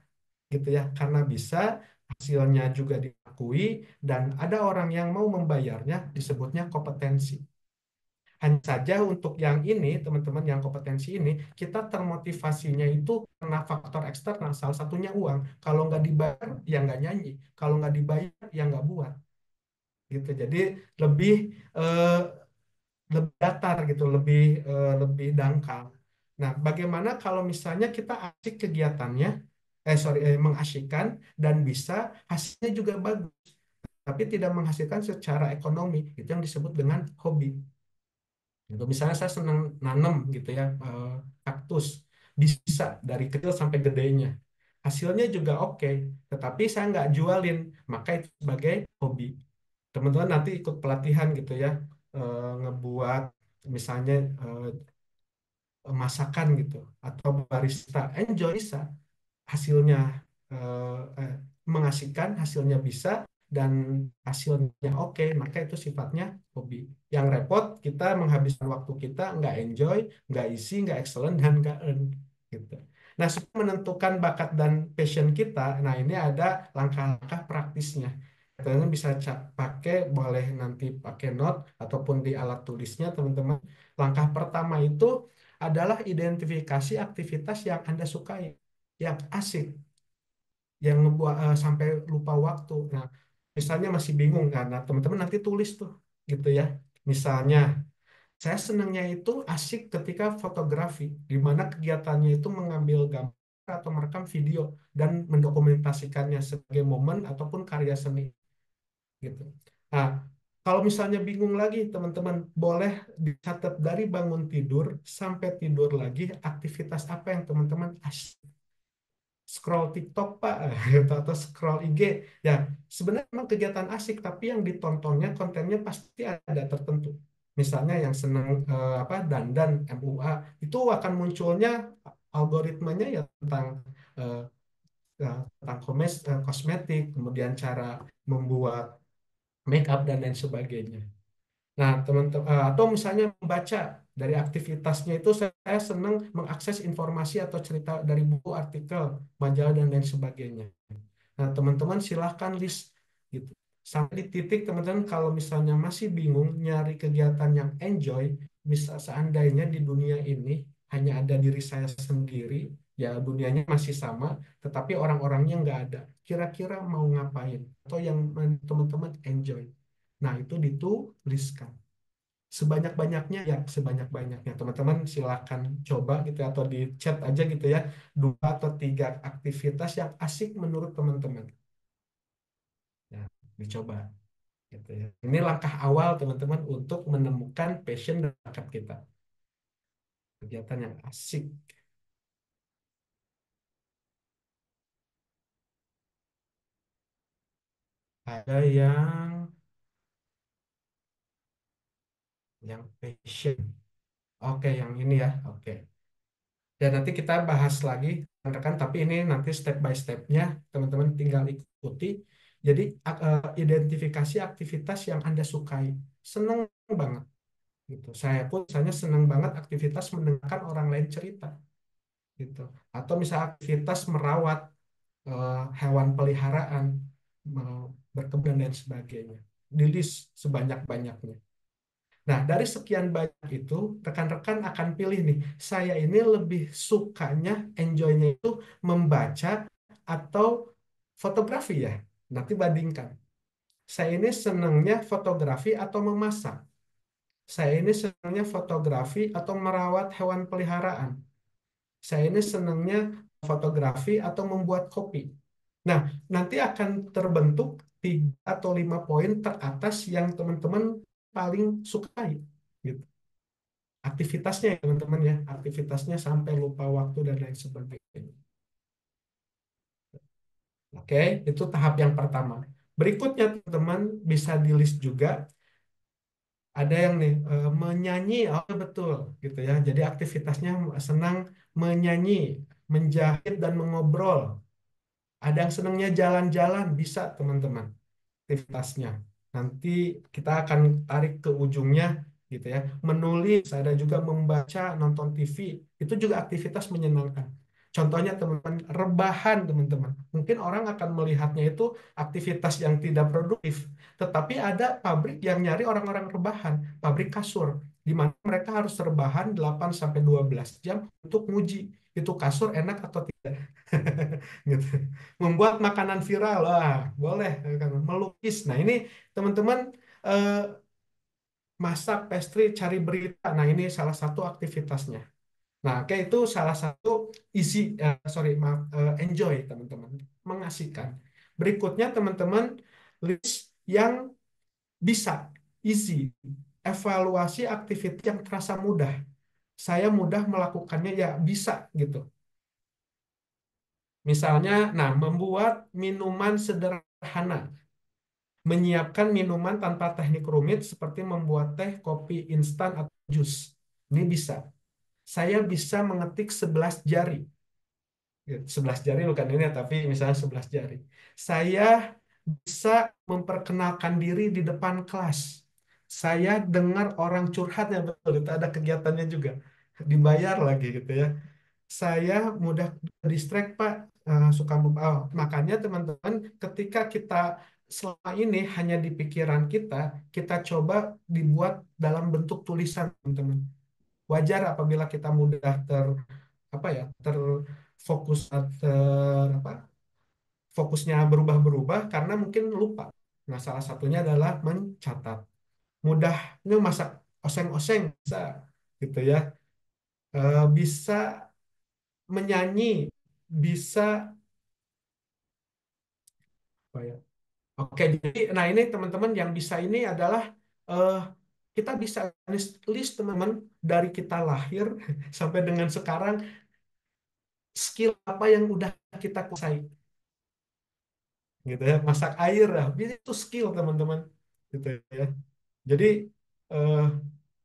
gitu ya. Karena bisa, hasilnya juga diakui, dan ada orang yang mau membayarnya, disebutnya kompetensi. Hanya saja untuk yang ini, teman-teman, yang kompetensi ini, kita termotivasinya itu karena faktor eksternal, salah satunya uang. Kalau nggak dibayar, ya nggak nyanyi. Kalau nggak dibayar, ya nggak buat. Gitu. Jadi lebih eh, lebih datar gitu, lebih dangkal. Nah, bagaimana kalau misalnya kita asik kegiatannya, mengasyikkan dan bisa hasilnya juga bagus, tapi tidak menghasilkan secara ekonomi, itu yang disebut dengan hobi. Gitu. Misalnya saya senang nanam gitu ya, kaktus, bisa dari kecil sampai gedenya. Hasilnya juga oke, tetapi saya nggak jualin, maka itu sebagai hobi. Teman-teman nanti ikut pelatihan gitu ya, ngebuat misalnya masakan gitu atau barista, enjoy bisa, hasilnya eh, eh, mengasihkan, hasilnya bisa dan hasilnya oke, maka itu sifatnya hobi. Yang repot kita menghabiskan waktu kita nggak enjoy, nggak isi, nggak excellent dan nggak earn gitu. Nah, supaya menentukan bakat dan passion kita, nah ini ada langkah-langkah praktisnya. Teman-teman bisa pakai, boleh nanti pakai note ataupun di alat tulisnya, teman-teman. Langkah pertama itu adalah identifikasi aktivitas yang Anda sukai, yang asik, yang ngebuat sampai lupa waktu. Nah, misalnya masih bingung kan, nah teman-teman nanti tulis tuh gitu ya. Misalnya, saya senangnya itu asik ketika fotografi, di mana kegiatannya itu mengambil gambar atau merekam video dan mendokumentasikannya sebagai momen ataupun karya seni gitu. Nah, kalau misalnya bingung lagi, teman-teman boleh dicatat dari bangun tidur sampai tidur lagi aktivitas apa yang teman-teman asik. Scroll TikTok Pak gitu, atau scroll IG ya, sebenarnya memang kegiatan asik tapi yang ditontonnya kontennya pasti ada tertentu. Misalnya yang senang apa dandan MUA, itu akan munculnya algoritmanya ya tentang eh, tentang kosmetik, kemudian cara membuat make up dan lain sebagainya. Nah, teman-teman, atau misalnya membaca, dari aktivitasnya itu saya senang mengakses informasi atau cerita dari buku, artikel, majalah dan lain sebagainya. Nah, teman-teman silahkan list gitu. Sampai di titik teman-teman kalau misalnya masih bingung nyari kegiatan yang enjoy, bisa seandainya di dunia ini hanya ada diri saya sendiri, ya dunianya masih sama, tetapi orang-orangnya nggak ada. Kira-kira mau ngapain? Atau yang teman-teman enjoy. Nah, itu dituliskan sebanyak-banyaknya, ya sebanyak-banyaknya. Teman-teman silakan coba gitu ya, atau di chat aja gitu ya, 2 atau 3 aktivitas yang asik menurut teman-teman. Nah, dicoba gitu ya. Ini langkah awal teman-teman untuk menemukan passion dan bakat kita. Kegiatan yang asik. Ada yang passion. Oke, yang ini ya. Oke. Dan nanti kita bahas lagi, rekan, tapi ini nanti step by step-nya, teman-teman tinggal ikuti. Jadi, identifikasi aktivitas yang Anda sukai. Seneng banget. gitu. Saya pun misalnya senang banget aktivitas mendengarkan orang lain cerita gitu. Atau misalnya aktivitas merawat hewan peliharaan, berkebun dan sebagainya. Di list sebanyak-banyaknya. Nah, dari sekian banyak itu, rekan-rekan akan pilih nih, saya ini lebih sukanya, enjoy-nya itu membaca atau fotografi ya. Nanti bandingkan. Saya ini senangnya fotografi atau memasak. Saya ini senangnya fotografi atau merawat hewan peliharaan. Saya ini senangnya fotografi atau membuat kopi. Nah, nanti akan terbentuk 3 atau 5 poin teratas yang teman-teman paling sukai. Gitu. Aktivitasnya ya teman-teman ya, aktivitasnya sampai lupa waktu dan lain sebagainya. Oke, itu tahap yang pertama. Berikutnya teman-teman bisa di list juga ada yang nih menyanyi, oh betul gitu ya. Jadi aktivitasnya senang menyanyi, menjahit dan mengobrol. Ada yang senangnya jalan-jalan, bisa teman-teman aktivitasnya. Nanti kita akan tarik ke ujungnya gitu ya. Menulis, ada juga membaca, nonton TV, itu juga aktivitas menyenangkan. Contohnya teman-teman, rebahan teman-teman. Mungkin orang akan melihatnya itu aktivitas yang tidak produktif. Tetapi ada pabrik yang nyari orang-orang rebahan, pabrik kasur, di mana mereka harus rebahan 8 sampai 12 jam untuk nguji itu kasur enak atau tidak. Gitu. Membuat makanan viral, wah boleh. Melukis, nah ini teman-teman eh, masak, pastry, cari berita, nah ini salah satu aktivitasnya. Nah, oke itu salah satu easy, sorry maaf, enjoy teman-teman, mengasihkan. Berikutnya teman-teman list yang bisa, easy, evaluasi aktivitas yang terasa mudah. Saya mudah melakukannya ya bisa gitu. Misalnya, nah membuat minuman sederhana. Menyiapkan minuman tanpa teknik rumit seperti membuat teh, kopi instan, atau jus. Ini bisa. Saya bisa mengetik 11 jari. Ya, 11 jari bukan ini, tapi misalnya 11 jari. Saya bisa memperkenalkan diri di depan kelas. Saya dengar orang curhat ya betul, itu ada kegiatannya juga. Dibayar lagi gitu ya. Saya mudah distract Pak. Suka makanya teman-teman ketika kita selama ini hanya di pikiran kita, kita coba dibuat dalam bentuk tulisan teman-teman. Wajar apabila kita mudah apa ya terfokus apa fokusnya berubah-berubah karena mungkin lupa. Nah, salah satunya adalah mencatat. Mudahnya masak oseng-oseng bisa gitu ya. Bisa menyanyi, bisa apa ya? Oke, jadi nah ini teman-teman yang bisa ini adalah eh, kita bisa list teman-teman dari kita lahir sampai dengan sekarang skill apa yang udah kita kuasai gitu ya. Masak air lah, itu skill teman-teman gitu ya. Jadi eh,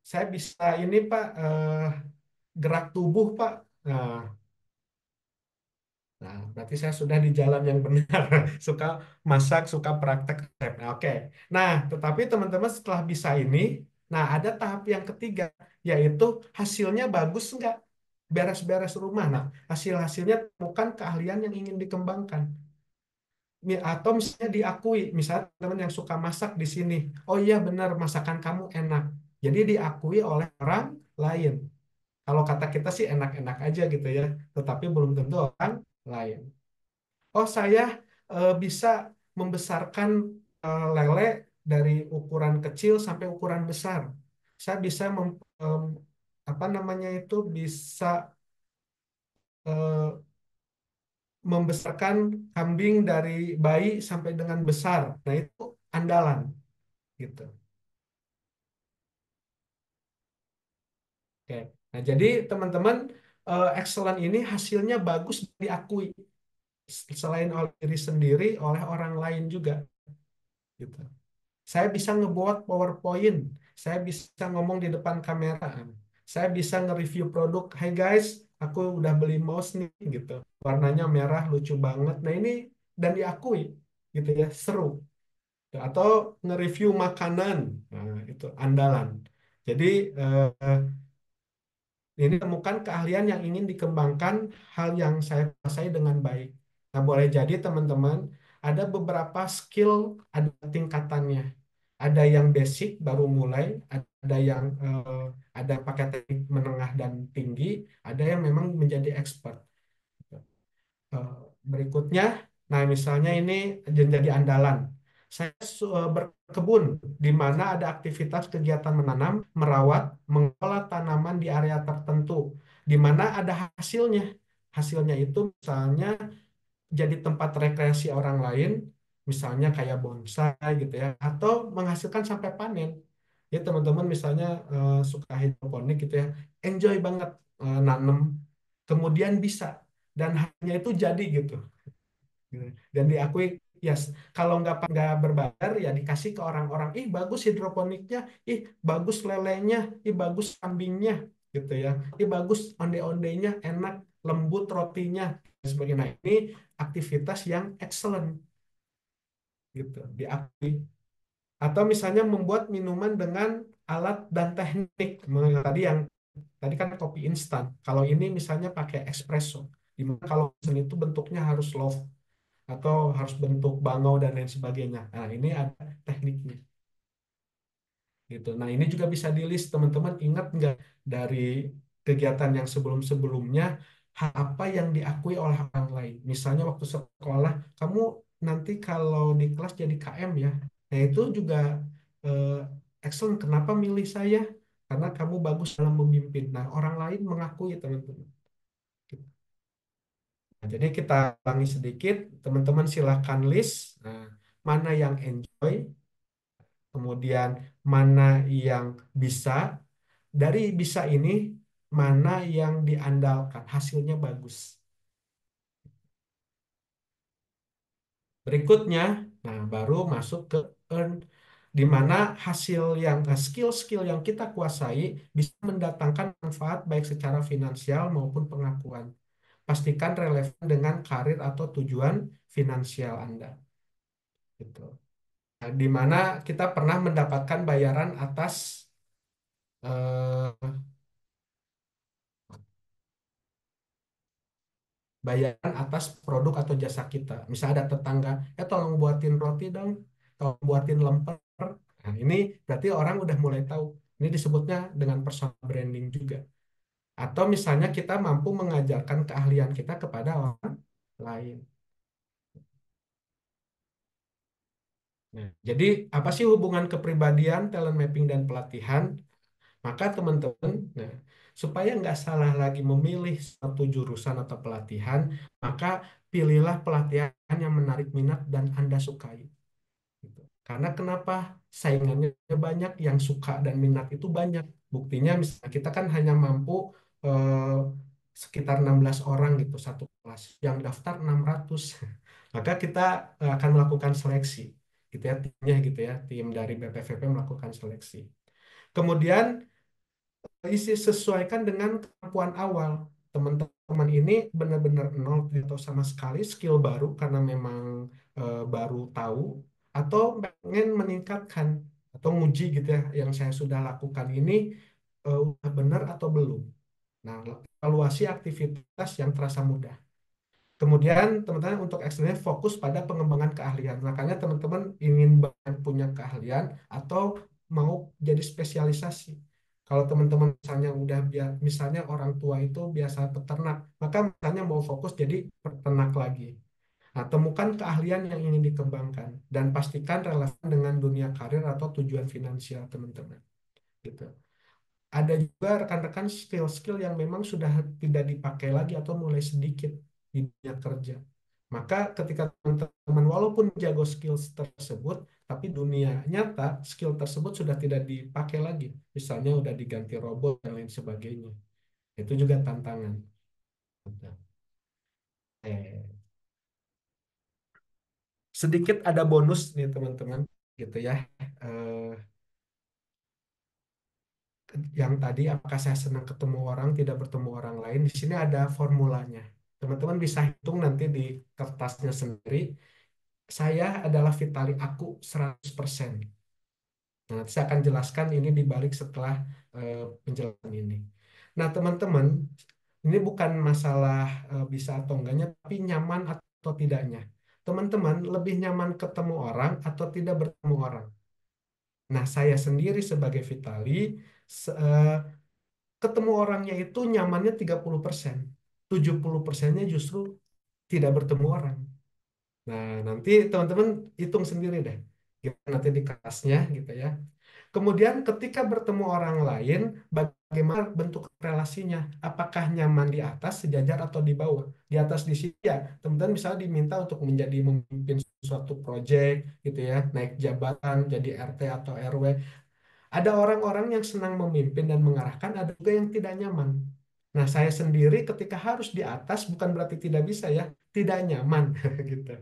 saya bisa ini Pak gerak tubuh Pak. Nah, Nah, berarti saya sudah di jalan yang benar. Suka masak, suka praktek resep. Nah, oke. Nah, tetapi teman-teman setelah bisa ini, nah ada tahap yang ketiga, yaitu hasilnya bagus nggak? Beres-beres rumah. Nah, hasil-hasilnya bukan keahlian yang ingin dikembangkan. Atau misalnya diakui, misalnya teman yang suka masak di sini, oh iya benar, masakan kamu enak. Jadi diakui oleh orang lain. Kalau kata kita sih enak-enak aja gitu ya, tetapi belum tentu orang lain. Oh, saya bisa membesarkan lele dari ukuran kecil sampai ukuran besar. Saya bisa apa namanya itu bisa eh, membesarkan kambing dari bayi sampai dengan besar. Nah, itu andalan gitu. Oke. Nah, jadi teman-teman excellent ini hasilnya bagus diakui selain oleh diri sendiri, oleh orang lain juga gitu. Saya bisa ngebuat PowerPoint. Saya bisa ngomong di depan kamera. Saya bisa nge-review produk. Hey guys, aku udah beli mouse nih gitu. Warnanya merah, lucu banget. Nah ini dan diakui gitu ya, seru. Atau nge-review makanan. Nah, itu andalan. Jadi eh, ini temukan keahlian yang ingin dikembangkan, hal yang saya kuasai dengan baik. Nah, boleh jadi teman-teman ada beberapa skill, ada tingkatannya. Ada yang basic baru mulai, ada yang ada pakai teknik menengah dan tinggi, ada yang memang menjadi expert. Eh, Berikutnya, nah misalnya ini jadi andalan. Saya berkebun di mana ada aktivitas kegiatan menanam, merawat, mengolah tanaman di area tertentu, di mana ada hasilnya. Hasilnya itu misalnya jadi tempat rekreasi orang lain, misalnya kayak bonsai gitu ya, atau menghasilkan sampai panen. Ya teman-teman misalnya suka hidroponik gitu ya, enjoy banget nanem, kemudian bisa dan hanya itu jadi gitu. Gitu. Dan diakui ya kalau nggak berbayar ya dikasih ke orang-orang, ih bagus hidroponiknya, ih bagus lelenya, ih bagus kambingnya gitu ya, ih bagus onde-ondenya enak, lembut rotinya dan sebagainya. Nah, ini aktivitas yang excellent gitu diakui. Atau misalnya membuat minuman dengan alat dan teknik. Tadi kan kopi instan, kalau ini misalnya pakai espresso, dimana kalau mesin itu bentuknya harus loaf atau harus bentuk bangau dan lain sebagainya. Nah, ini ada tekniknya gitu. Nah, ini juga bisa di list teman-teman, ingat nggak dari kegiatan yang sebelum-sebelumnya apa yang diakui oleh orang lain. Misalnya waktu sekolah, kamu nanti kalau di kelas jadi KM ya. Nah, itu juga eh, excellent. Kenapa milih saya? Karena kamu bagus dalam memimpin. Nah, orang lain mengakui teman-teman. Nah, jadi kita ulangi sedikit, teman-teman silahkan list mana yang enjoy, kemudian mana yang bisa, dari bisa ini mana yang diandalkan, hasilnya bagus. Berikutnya, nah baru masuk ke earn, di mana hasil yang skill-skill yang kita kuasai bisa mendatangkan manfaat baik secara finansial maupun pengakuan. Pastikan relevan dengan karir atau tujuan finansial Anda. Gitu. Nah, di mana kita pernah mendapatkan bayaran atas eh, bayaran atas produk atau jasa kita. Misal ada tetangga, tolong buatin roti dong, tolong buatin lemper. Nah, ini berarti orang udah mulai tahu. Ini disebutnya dengan personal branding juga. Atau misalnya kita mampu mengajarkan keahlian kita kepada orang lain. Nah, jadi apa sih hubungan kepribadian, talent mapping, dan pelatihan? Maka teman-teman, nah, supaya nggak salah lagi memilih satu jurusan atau pelatihan, maka pilihlah pelatihan yang menarik minat dan Anda sukai. Gitu. Karena kenapa? Saingannya banyak, yang suka dan minat itu banyak. Buktinya misalnya kita kan hanya mampu eh, sekitar 16 orang gitu satu kelas, yang daftar 600. Maka kita akan melakukan seleksi gitu ya, timnya gitu ya, tim dari BPVP melakukan seleksi. Kemudian isi sesuaikan dengan kemampuan awal. Teman-teman ini benar-benar nol atau sama sekali skill baru karena memang baru tahu atau pengen meningkatkan atau nguji gitu ya yang saya sudah lakukan ini udah benar atau belum. Nah, evaluasi aktivitas yang terasa mudah. Kemudian teman-teman untuk eksternnya fokus pada pengembangan keahlian. Makanya teman-teman ingin banget punya keahlian atau mau jadi spesialisasi. Kalau teman-teman misalnya misalnya orang tua itu biasa peternak, maka misalnya mau fokus jadi peternak lagi. Nah, temukan keahlian yang ingin dikembangkan dan pastikan relevan dengan dunia karir atau tujuan finansial teman-teman. Gitu. Ada juga rekan-rekan skill-skill yang memang sudah tidak dipakai lagi atau mulai sedikit di dunia kerja. Maka ketika teman-teman walaupun jago skill tersebut, tapi dunia nyata skill tersebut sudah tidak dipakai lagi. Misalnya udah diganti robot dan lain sebagainya. Itu juga tantangan. Eh, Sedikit ada bonus nih teman-teman, gitu ya. Eh, yang tadi apakah saya senang ketemu orang, tidak bertemu orang lain, di sini ada formulanya. Teman-teman bisa hitung nanti di kertasnya sendiri. Saya adalah Vitali, aku 100%. Nah, nanti saya akan jelaskan ini di balik setelah penjelasan ini. Nah, teman-teman, ini bukan masalah bisa atau enggaknya, tapi nyaman atau tidaknya. Teman-teman lebih nyaman ketemu orang atau tidak bertemu orang. Nah, saya sendiri sebagai Vitali, ketemu orangnya itu nyamannya 30%. 70%-nya justru tidak bertemu orang. Nah, nanti teman-teman hitung sendiri deh. Nanti di kelasnya gitu ya. Kemudian ketika bertemu orang lain, bagaimana bentuk relasinya? Apakah nyaman di atas, sejajar, atau di bawah? Di atas di sini ya, teman-teman misalnya diminta untuk menjadi memimpin suatu proyek gitu ya, naik jabatan, jadi RT atau RW. Ada orang-orang yang senang memimpin dan mengarahkan, ada juga yang tidak nyaman. Nah, saya sendiri ketika harus di atas bukan berarti tidak bisa ya, tidak nyaman gitu.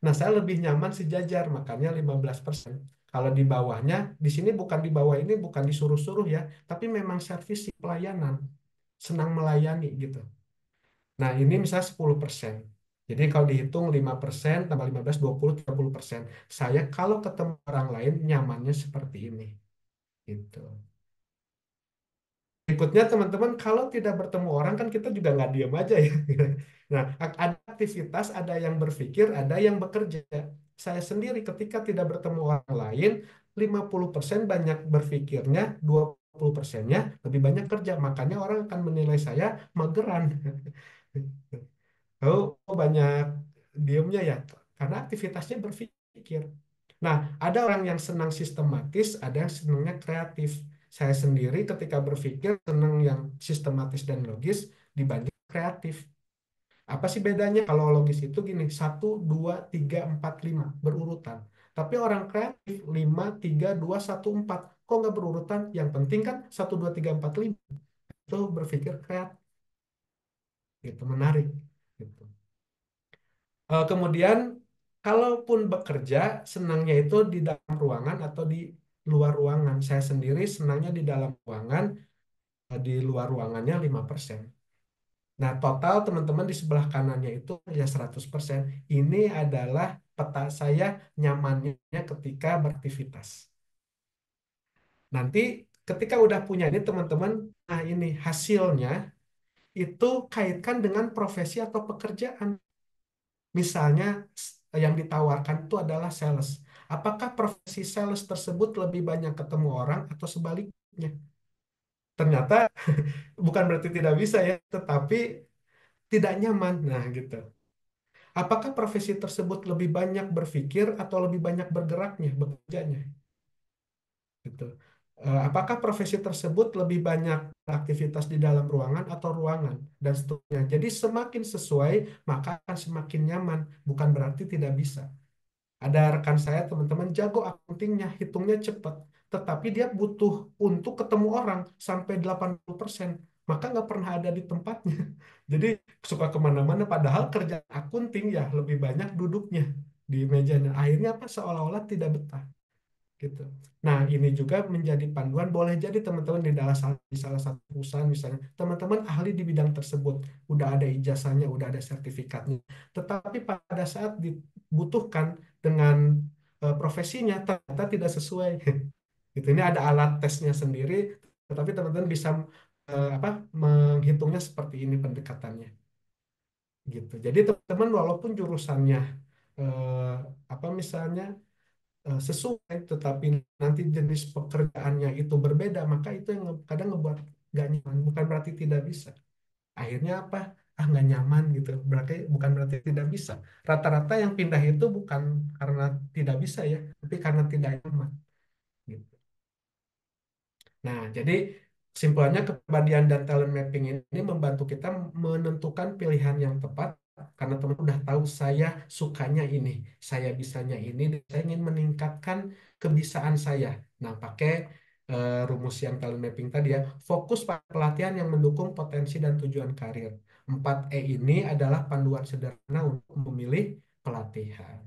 Nah, saya lebih nyaman sejajar, makanya 15%. Kalau di bawahnya, di sini bukan di bawah ini bukan disuruh-suruh ya, tapi memang servis pelayanan, senang melayani gitu. Nah, ini misalnya 10%. Jadi kalau dihitung 5% tambah 15, 20, 30%. Saya kalau ketemu orang lain nyamannya seperti ini gitu. Berikutnya teman-teman, kalau tidak bertemu orang kan kita juga nggak diam aja ya. Nah, ada aktivitas, ada yang berpikir, ada yang bekerja. Saya sendiri ketika tidak bertemu orang lain, 50% banyak berpikirnya, 20%-nya lebih banyak kerja. Makanya orang akan menilai saya mageran. Oh, banyak diamnya ya, karena aktivitasnya berpikir. Nah, ada orang yang senang sistematis, ada yang senangnya kreatif. Saya sendiri ketika berpikir senang yang sistematis dan logis dibanding kreatif. Apa sih bedanya? Kalau logis itu gini, satu, dua, tiga, empat, lima, berurutan. Tapi orang kreatif, lima, tiga, dua, satu, empat. Kok nggak berurutan? Yang penting kan satu, dua, tiga, empat, lima. Itu berpikir kreatif, gitu, menarik. Gitu. Kemudian, kalaupun bekerja, senangnya itu di dalam ruangan atau di luar ruangan. Saya sendiri senangnya di dalam ruangan, di luar ruangannya 5%. Nah, total teman-teman di sebelah kanannya itu ya 100%. Ini adalah peta saya nyamannya ketika beraktivitas. Nanti ketika udah punya ini teman-teman, nah ini hasilnya itu kaitkan dengan profesi atau pekerjaan. Misalnya yang ditawarkan itu adalah sales. Apakah profesi sales tersebut lebih banyak ketemu orang atau sebaliknya? Ternyata bukan berarti tidak bisa ya, tetapi tidak nyaman. Nah, gitu. Apakah profesi tersebut lebih banyak berpikir atau lebih banyak bergeraknya, bekerjanya? Gitu. Apakah profesi tersebut lebih banyak aktivitas di dalam ruangan atau ruangan dan seterusnya. Jadi semakin sesuai maka akan semakin nyaman, bukan berarti tidak bisa. Ada rekan saya teman-teman jago accountingnya, hitungnya cepat, tetapi dia butuh untuk ketemu orang sampai 80%, maka nggak pernah ada di tempatnya. Jadi suka kemana-mana, padahal kerja akunting ya lebih banyak duduknya di mejanya. Akhirnya apa? Seolah-olah tidak betah gitu. Nah, ini juga menjadi panduan. Boleh jadi teman-teman di salah satu perusahaan misalnya, teman-teman ahli di bidang tersebut, udah ada ijazahnya, udah ada sertifikatnya. Tetapi pada saat dibutuhkan dengan profesinya ternyata tidak sesuai. Gitu. Ini ada alat tesnya sendiri, tetapi teman-teman bisa apa menghitungnya seperti ini pendekatannya. Gitu. Jadi teman-teman walaupun jurusannya eh, apa misalnya sesuai, tetapi nanti jenis pekerjaannya itu berbeda, maka itu yang kadang ngebuat gak nyaman. Bukan berarti tidak bisa. Akhirnya apa? Ah, nggak nyaman gitu. Berarti bukan berarti tidak bisa. Rata-rata yang pindah itu bukan karena tidak bisa ya, tapi karena tidak nyaman. Gitu. Nah, jadi simpulannya kepribadian dan talent mapping ini membantu kita menentukan pilihan yang tepat karena teman udah tahu saya sukanya ini, saya bisanya ini, dan saya ingin meningkatkan kebisaan saya. Nah, pakai rumus yang talent mapping tadi ya, fokus pada pelatihan yang mendukung potensi dan tujuan karir. 4E ini adalah panduan sederhana untuk memilih pelatihan.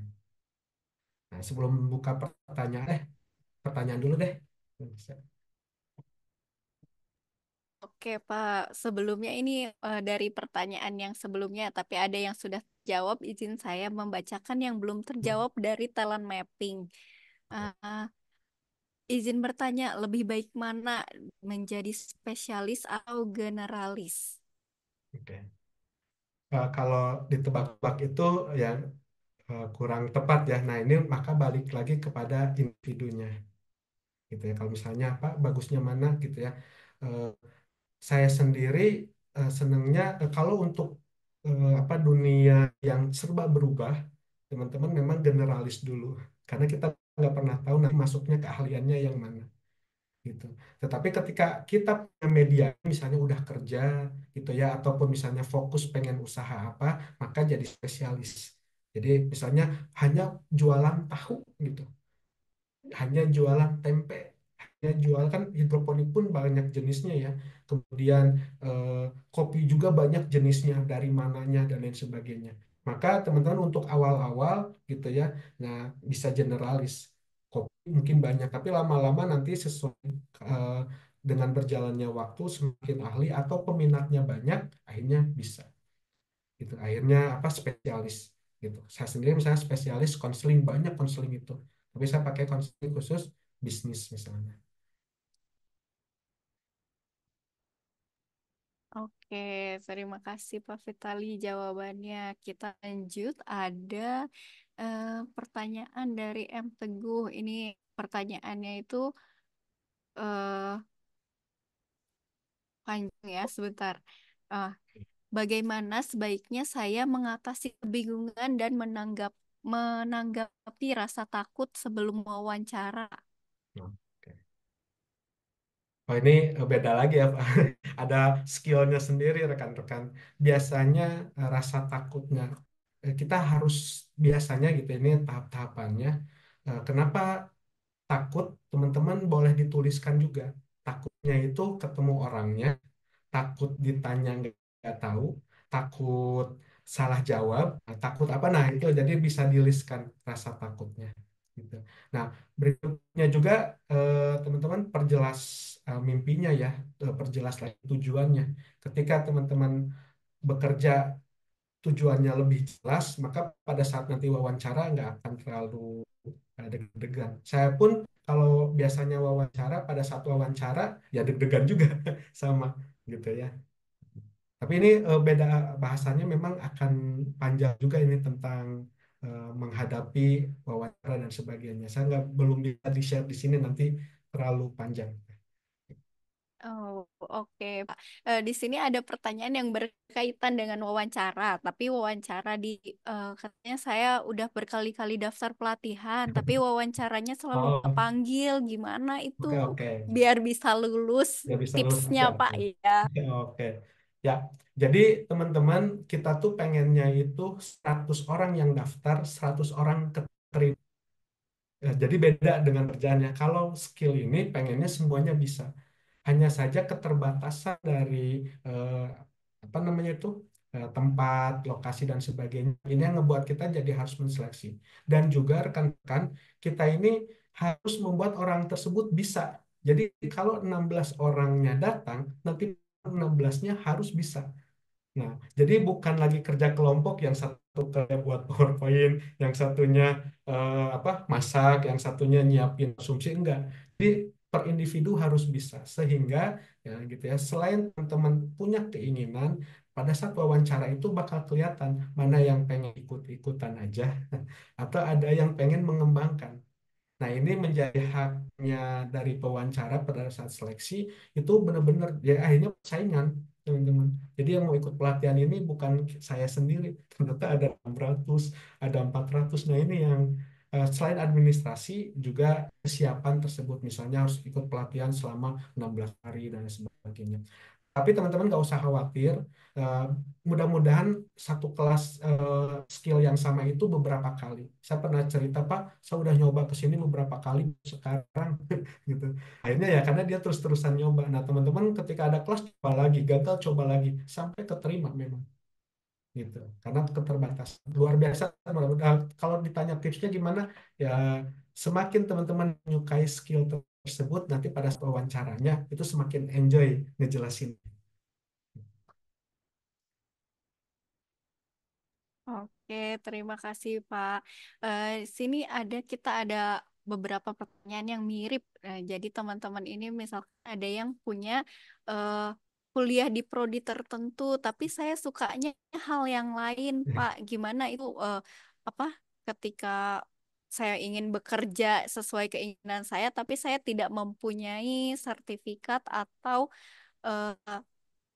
Nah, sebelum buka pertanyaan, pertanyaan dulu deh. Oke, Pak. Sebelumnya ini dari pertanyaan yang sebelumnya, tapi ada yang sudah jawab. Izin saya membacakan yang belum terjawab dari talent mapping. Eh, izin bertanya, lebih baik mana menjadi spesialis atau generalis? Oke. Kalau ditebak-tebak itu ya kurang tepat ya. Nah, ini maka balik lagi kepada individunya gitu ya. Kalau misalnya apa bagusnya mana gitu ya. Eh, saya sendiri senangnya kalau untuk apa dunia yang serba berubah, teman-teman memang generalis dulu karena kita nggak pernah tahu nanti masuknya keahliannya yang mana gitu. Tetapi ketika kita punya media, misalnya udah kerja gitu ya, ataupun misalnya fokus pengen usaha apa, maka jadi spesialis. Jadi misalnya hanya jualan tahu gitu, hanya jualan tempe, hanya jual kan hidroponik pun banyak jenisnya ya. Kemudian eh, kopi juga banyak jenisnya dari mananya dan lain sebagainya. Maka teman-teman untuk awal-awal gitu ya, nah bisa generalis. Kopi mungkin banyak, tapi lama-lama nanti sesuai eh, dengan berjalannya waktu semakin ahli atau peminatnya banyak, akhirnya bisa gitu. Akhirnya apa spesialis gitu. Saya sendiri misalnya spesialis konseling banyak konseling itu. Tapi saya pakai konseling khusus bisnis misalnya. Oke, terima kasih Pak Vitali jawabannya. Kita lanjut, ada eh, pertanyaan dari M. Teguh. Ini pertanyaannya itu eh, panjang ya, sebentar. Ah, bagaimana sebaiknya saya mengatasi kebingungan dan menanggapi rasa takut sebelum wawancara? Nah, oke. Oh ini beda lagi ya Pak. Ada skillnya sendiri rekan-rekan. Biasanya rasa takutnya kita harus biasanya gitu ini tahap-tahapannya. Kenapa takut? Teman-teman boleh dituliskan juga. Takutnya itu ketemu orangnya, takut ditanya nggak tahu, takut salah jawab, takut apa? Nah itu jadi bisa dilistkan rasa takutnya. Gitu. Nah berikutnya juga teman-teman perjelas mimpinya ya, perjelas lagi tujuannya. Ketika teman-teman bekerja tujuannya lebih jelas, maka pada saat nanti wawancara nggak akan terlalu deg-degan. Saya pun kalau biasanya wawancara, pada saat wawancara ya deg-degan juga sama gitu ya. Tapi ini beda bahasanya memang akan panjang juga ini tentang menghadapi wawancara dan sebagainya. Saya nggak belum bisa di-share di sini nanti terlalu panjang. Oh, oke, Pak. Di sini ada pertanyaan yang berkaitan dengan wawancara, tapi wawancara katanya saya udah berkali-kali daftar pelatihan, tapi wawancaranya selalu nggak Oh, panggil. Gimana itu oke oke. biar bisa lulus? Ya bisa lulus Tipsnya, oke Pak, oke. ya. Oke. Ya, jadi teman-teman kita tuh pengennya itu 100 orang yang daftar, 100 orang keterima. Ya, jadi beda dengan kerjaannya. Kalau skill ini pengennya semuanya bisa. Hanya saja keterbatasan dari eh, apa namanya itu tempat, lokasi dan sebagainya. Ini yang ngebuat kita jadi harus menseleksi. Dan juga rekan-rekan kita ini harus membuat orang tersebut bisa. Jadi kalau 16 orangnya datang, nanti 16-nya harus bisa. Nah, jadi bukan lagi kerja kelompok yang satu kerja buat PowerPoint, yang satunya apa masak, yang satunya nyiapin asumsi enggak. Jadi per individu harus bisa sehingga ya gitu ya. Selain teman-teman punya keinginan, pada saat wawancara itu bakal kelihatan mana yang pengen ikut-ikutan aja atau ada yang pengen mengembangkan. Nah, ini menjadi haknya dari pewawancara pada saat seleksi itu benar-benar ya akhirnya persaingan, teman-teman. Jadi yang mau ikut pelatihan ini bukan saya sendiri, ternyata ada 600, ada 400. Nah, ini yang selain administrasi juga kesiapan tersebut misalnya harus ikut pelatihan selama 16 hari dan sebagainya. Tapi teman-teman nggak usah khawatir. Eh, Mudah-mudahan satu kelas skill yang sama itu beberapa kali. Saya pernah cerita, Pak, saya udah nyoba ke sini beberapa kali sekarang gitu. Akhirnya ya karena dia terus-terusan nyoba. Nah, teman-teman ketika ada kelas coba lagi, gagal coba lagi sampai keterima memang gitu. Karena keterbatasan luar biasa. Kalau ditanya tipsnya gimana, ya semakin teman-teman menyukai skill tersebut nanti pada saat wawancaranya itu semakin enjoy ngejelasin. Oke, terima kasih Pak. Sini kita ada beberapa pertanyaan yang mirip. Jadi teman-teman ini misalkan ada yang punya eh, kuliah di prodi tertentu, tapi saya sukanya hal yang lain, Pak. Gimana itu apa? Ketika saya ingin bekerja sesuai keinginan saya, tapi saya tidak mempunyai sertifikat atau eh,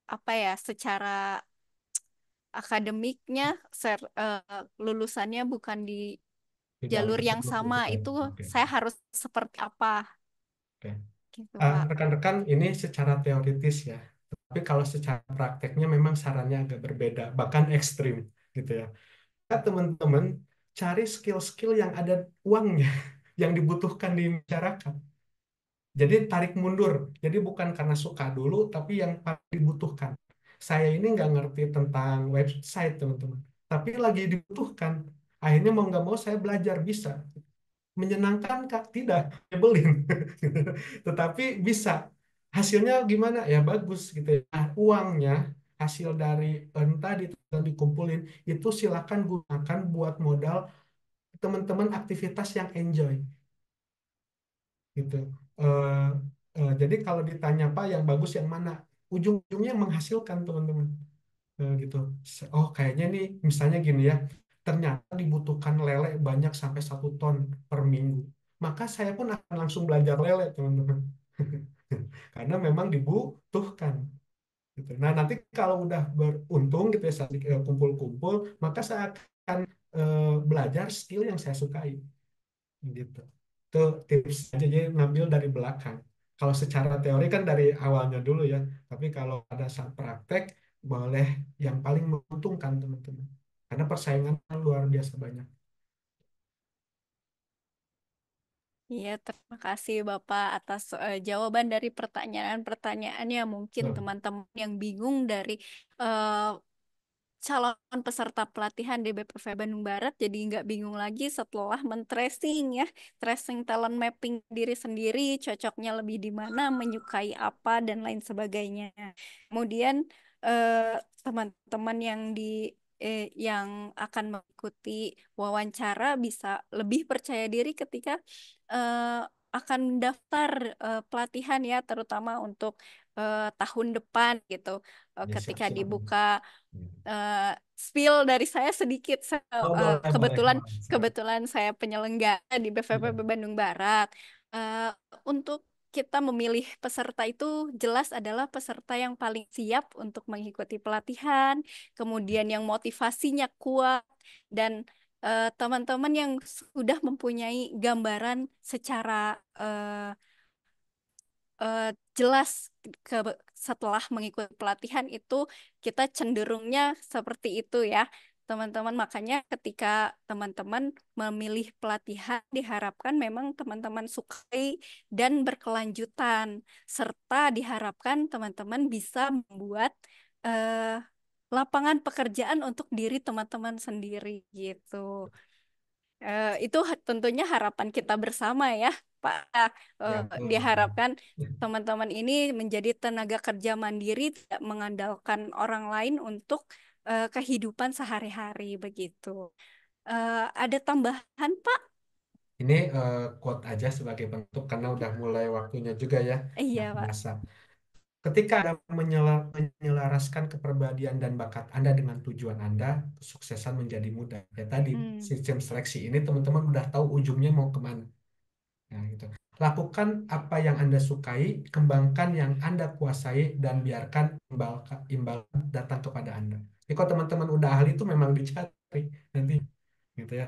apa ya, secara akademiknya lulusannya bukan di di dalam jalur yang tersebut sama, gitu ya. itu Oke. saya harus seperti apa Oke. gitu, Pak. Rekan-rekan, ini secara teoritis ya. Tapi kalau secara prakteknya memang sarannya agak berbeda, bahkan ekstrim gitu ya. Teman-teman cari skill-skill yang ada uangnya, yang dibutuhkan di masyarakat. Jadi tarik mundur. Jadi bukan karena suka dulu, tapi yang paling dibutuhkan. Saya ini nggak ngerti tentang website, teman-teman. Tapi lagi dibutuhkan. Akhirnya mau nggak mau saya belajar bisa. Menyenangkan Kak? Tidak, nyebelin. Tetapi bisa. Hasilnya gimana? Ya bagus gitu ya. Nah, uangnya, hasil dari entah dikumpulin, itu silakan gunakan buat modal teman-teman aktivitas yang enjoy gitu. Eh, jadi kalau ditanya Pak yang bagus yang mana, ujung-ujungnya menghasilkan teman-teman. Gitu. Oh kayaknya nih misalnya gini ya, ternyata dibutuhkan lele banyak sampai 1 ton per minggu. Maka saya pun akan langsung belajar lele teman-teman. Karena memang dibutuhkan. Gitu. Nah nanti kalau udah beruntung gitu ya, saya kumpul-kumpul, maka saya akan belajar skill yang saya sukai gitu. Itu tips aja, jadi ngambil dari belakang. Kalau secara teori kan dari awalnya dulu ya, tapi kalau ada saat praktek boleh yang paling menguntungkan teman-teman. Karena persaingan kan luar biasa banyak. Iya, terima kasih Bapak atas jawaban dari pertanyaan-pertanyaannya. Mungkin Tuh. teman-teman yang bingung dari eh, calon peserta pelatihan di BPV Bandung Barat jadi nggak bingung lagi setelah men-tracing ya, tracing talent mapping diri sendiri, cocoknya lebih di mana, menyukai apa dan lain sebagainya. Kemudian teman-teman yang akan mengikuti wawancara bisa lebih percaya diri ketika eh, akan daftar pelatihan ya, terutama untuk tahun depan gitu. Ya, Ketika siap-siap. dibuka eh, spill dari saya sedikit. Oh boleh, boleh, Kebetulan boleh. Silakan. kebetulan saya penyelenggara di Iya. BVPB Bandung Barat. Eh, untuk kita memilih peserta itu jelas adalah peserta yang paling siap untuk mengikuti pelatihan, kemudian yang motivasinya kuat dan teman-teman yang sudah mempunyai gambaran secara eh, eh, jelas ke setelah mengikuti pelatihan itu kita cenderungnya seperti itu ya teman-teman. Makanya ketika teman-teman memilih pelatihan diharapkan memang teman-teman sukai dan berkelanjutan, serta diharapkan teman-teman bisa membuat eh, lapangan pekerjaan untuk diri teman-teman sendiri gitu. Itu tentunya harapan kita bersama ya, Pak. Eh, Ya, betul. Diharapkan teman-teman ini menjadi tenaga kerja mandiri, tidak mengandalkan orang lain untuk kehidupan sehari-hari begitu. Ada tambahan, Pak? Ini quote aja sebagai penutup karena udah mulai waktunya juga ya. Iya, Nah, Pak. biasa. Ketika Anda menyelaraskan kepribadian dan bakat Anda dengan tujuan Anda, kesuksesan menjadi mudah. Ya tadi, Hmm. sistem seleksi ini teman-teman udah tahu ujungnya mau kemana. Nah, gitu. Lakukan apa yang Anda sukai, kembangkan yang Anda kuasai, dan biarkan imbal datang kepada Anda. Jadi kalau teman-teman udah ahli itu memang dicari nanti, gitu ya.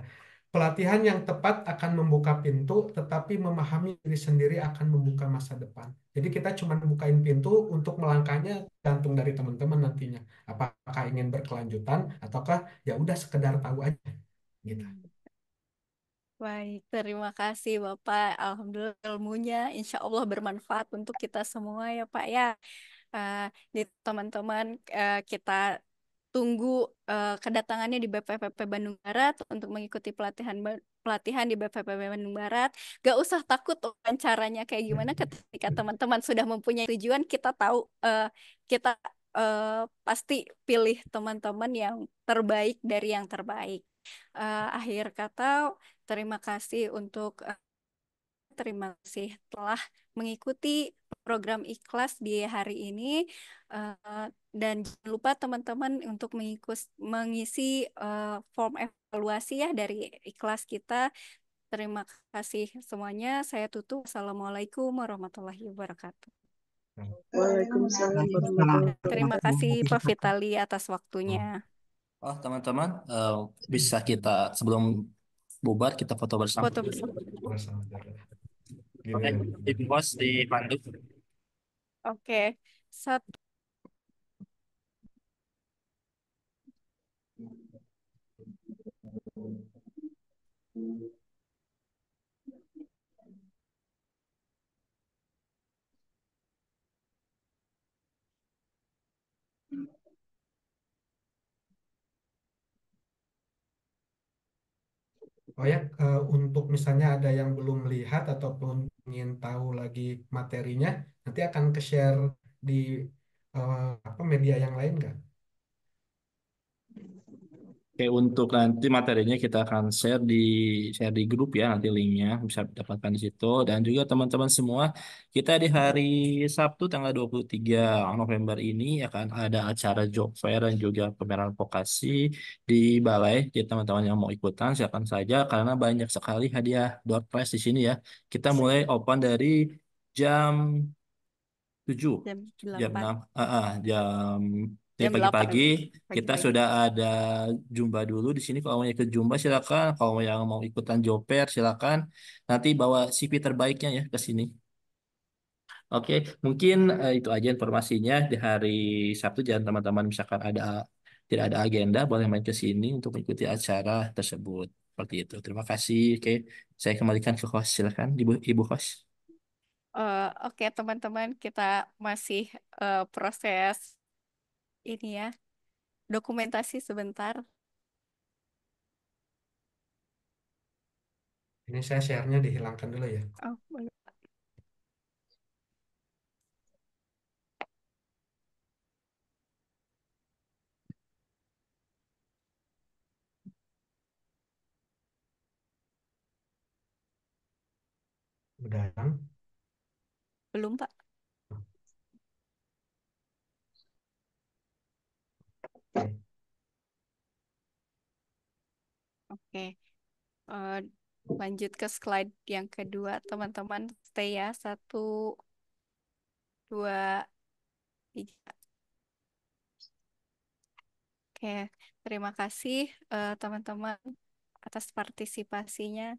Pelatihan yang tepat akan membuka pintu, tetapi memahami diri sendiri akan membuka masa depan. Jadi kita cuma bukain pintu, untuk melangkahnya gantung dari teman-teman nantinya. Apakah ingin berkelanjutan ataukah ya udah sekedar tahu aja, gitu. Hmm. Baik, terima kasih Bapak. Alhamdulillah ilmunya insya Allah bermanfaat untuk kita semua ya Pak ya. Eh, di teman-teman kita tunggu kedatangannya di BPPP Bandung Barat untuk mengikuti pelatihan di BPPP Bandung Barat. Gak usah takut wawancaranya kayak gimana ketika teman-teman sudah mempunyai tujuan, kita tahu kita eh, pasti pilih teman-teman yang terbaik dari yang terbaik. Akhir kata, terima kasih untuk terima kasih telah mengikuti program ikhlas di hari ini. Eh, dan jangan lupa teman-teman untuk mengisi form evaluasi ya dari ikhlas kita. Terima kasih semuanya. Saya tutup. Assalamualaikum warahmatullahi wabarakatuh. Waalaikumsalam Waalaikumsalam. warahmatullahi Terima wabarakatuh. kasih Pak Vitali atas waktunya. Oh, teman-teman, bisa kita sebelum bubar kita foto bersama. Foto bersama. Bersama. Gini Oke, ya. Ibu Bos dipandu. Oke. Satu. Oh ya, untuk misalnya ada yang belum melihat ataupun ingin tahu lagi materinya, nanti akan ke-share di apa media yang lain nggak? Oke, untuk nanti materinya kita akan share di grup ya, nanti linknya bisa dapatkan di situ. Dan juga teman-teman semua, kita di hari Sabtu tanggal 23 November ini akan ada acara job fair dan juga pameran vokasi di Balai. Jadi teman-teman yang mau ikutan silakan saja karena banyak sekali hadiah door prize di sini ya. Kita mulai open dari jam 7 Jam jam 8. 6 jam dari Jam 8 pagi-pagi kita pagi-pagi. sudah ada jumpa dulu di sini. Kalau mau ikut jumpa silakan, kalau yang mau ikutan joper silakan, nanti bawa CV terbaiknya ya ke sini. Oke, mungkin itu aja informasinya di hari Sabtu. Jangan teman-teman misalkan tidak ada agenda boleh main ke sini untuk mengikuti acara tersebut seperti itu. Terima kasih. Oke, saya kembalikan ke host, silakan ibu host. Oke, teman-teman, kita masih proses ini ya, dokumentasi sebentar. Ini saya share-nya dihilangkan dulu ya. Oh, boleh. Udah kan? Belum, Pak. Oke. Oke. Eh, lanjut ke slide yang kedua, teman-teman. Stay ya. 1, 2, 3. Oke, terima kasih teman-teman atas partisipasinya.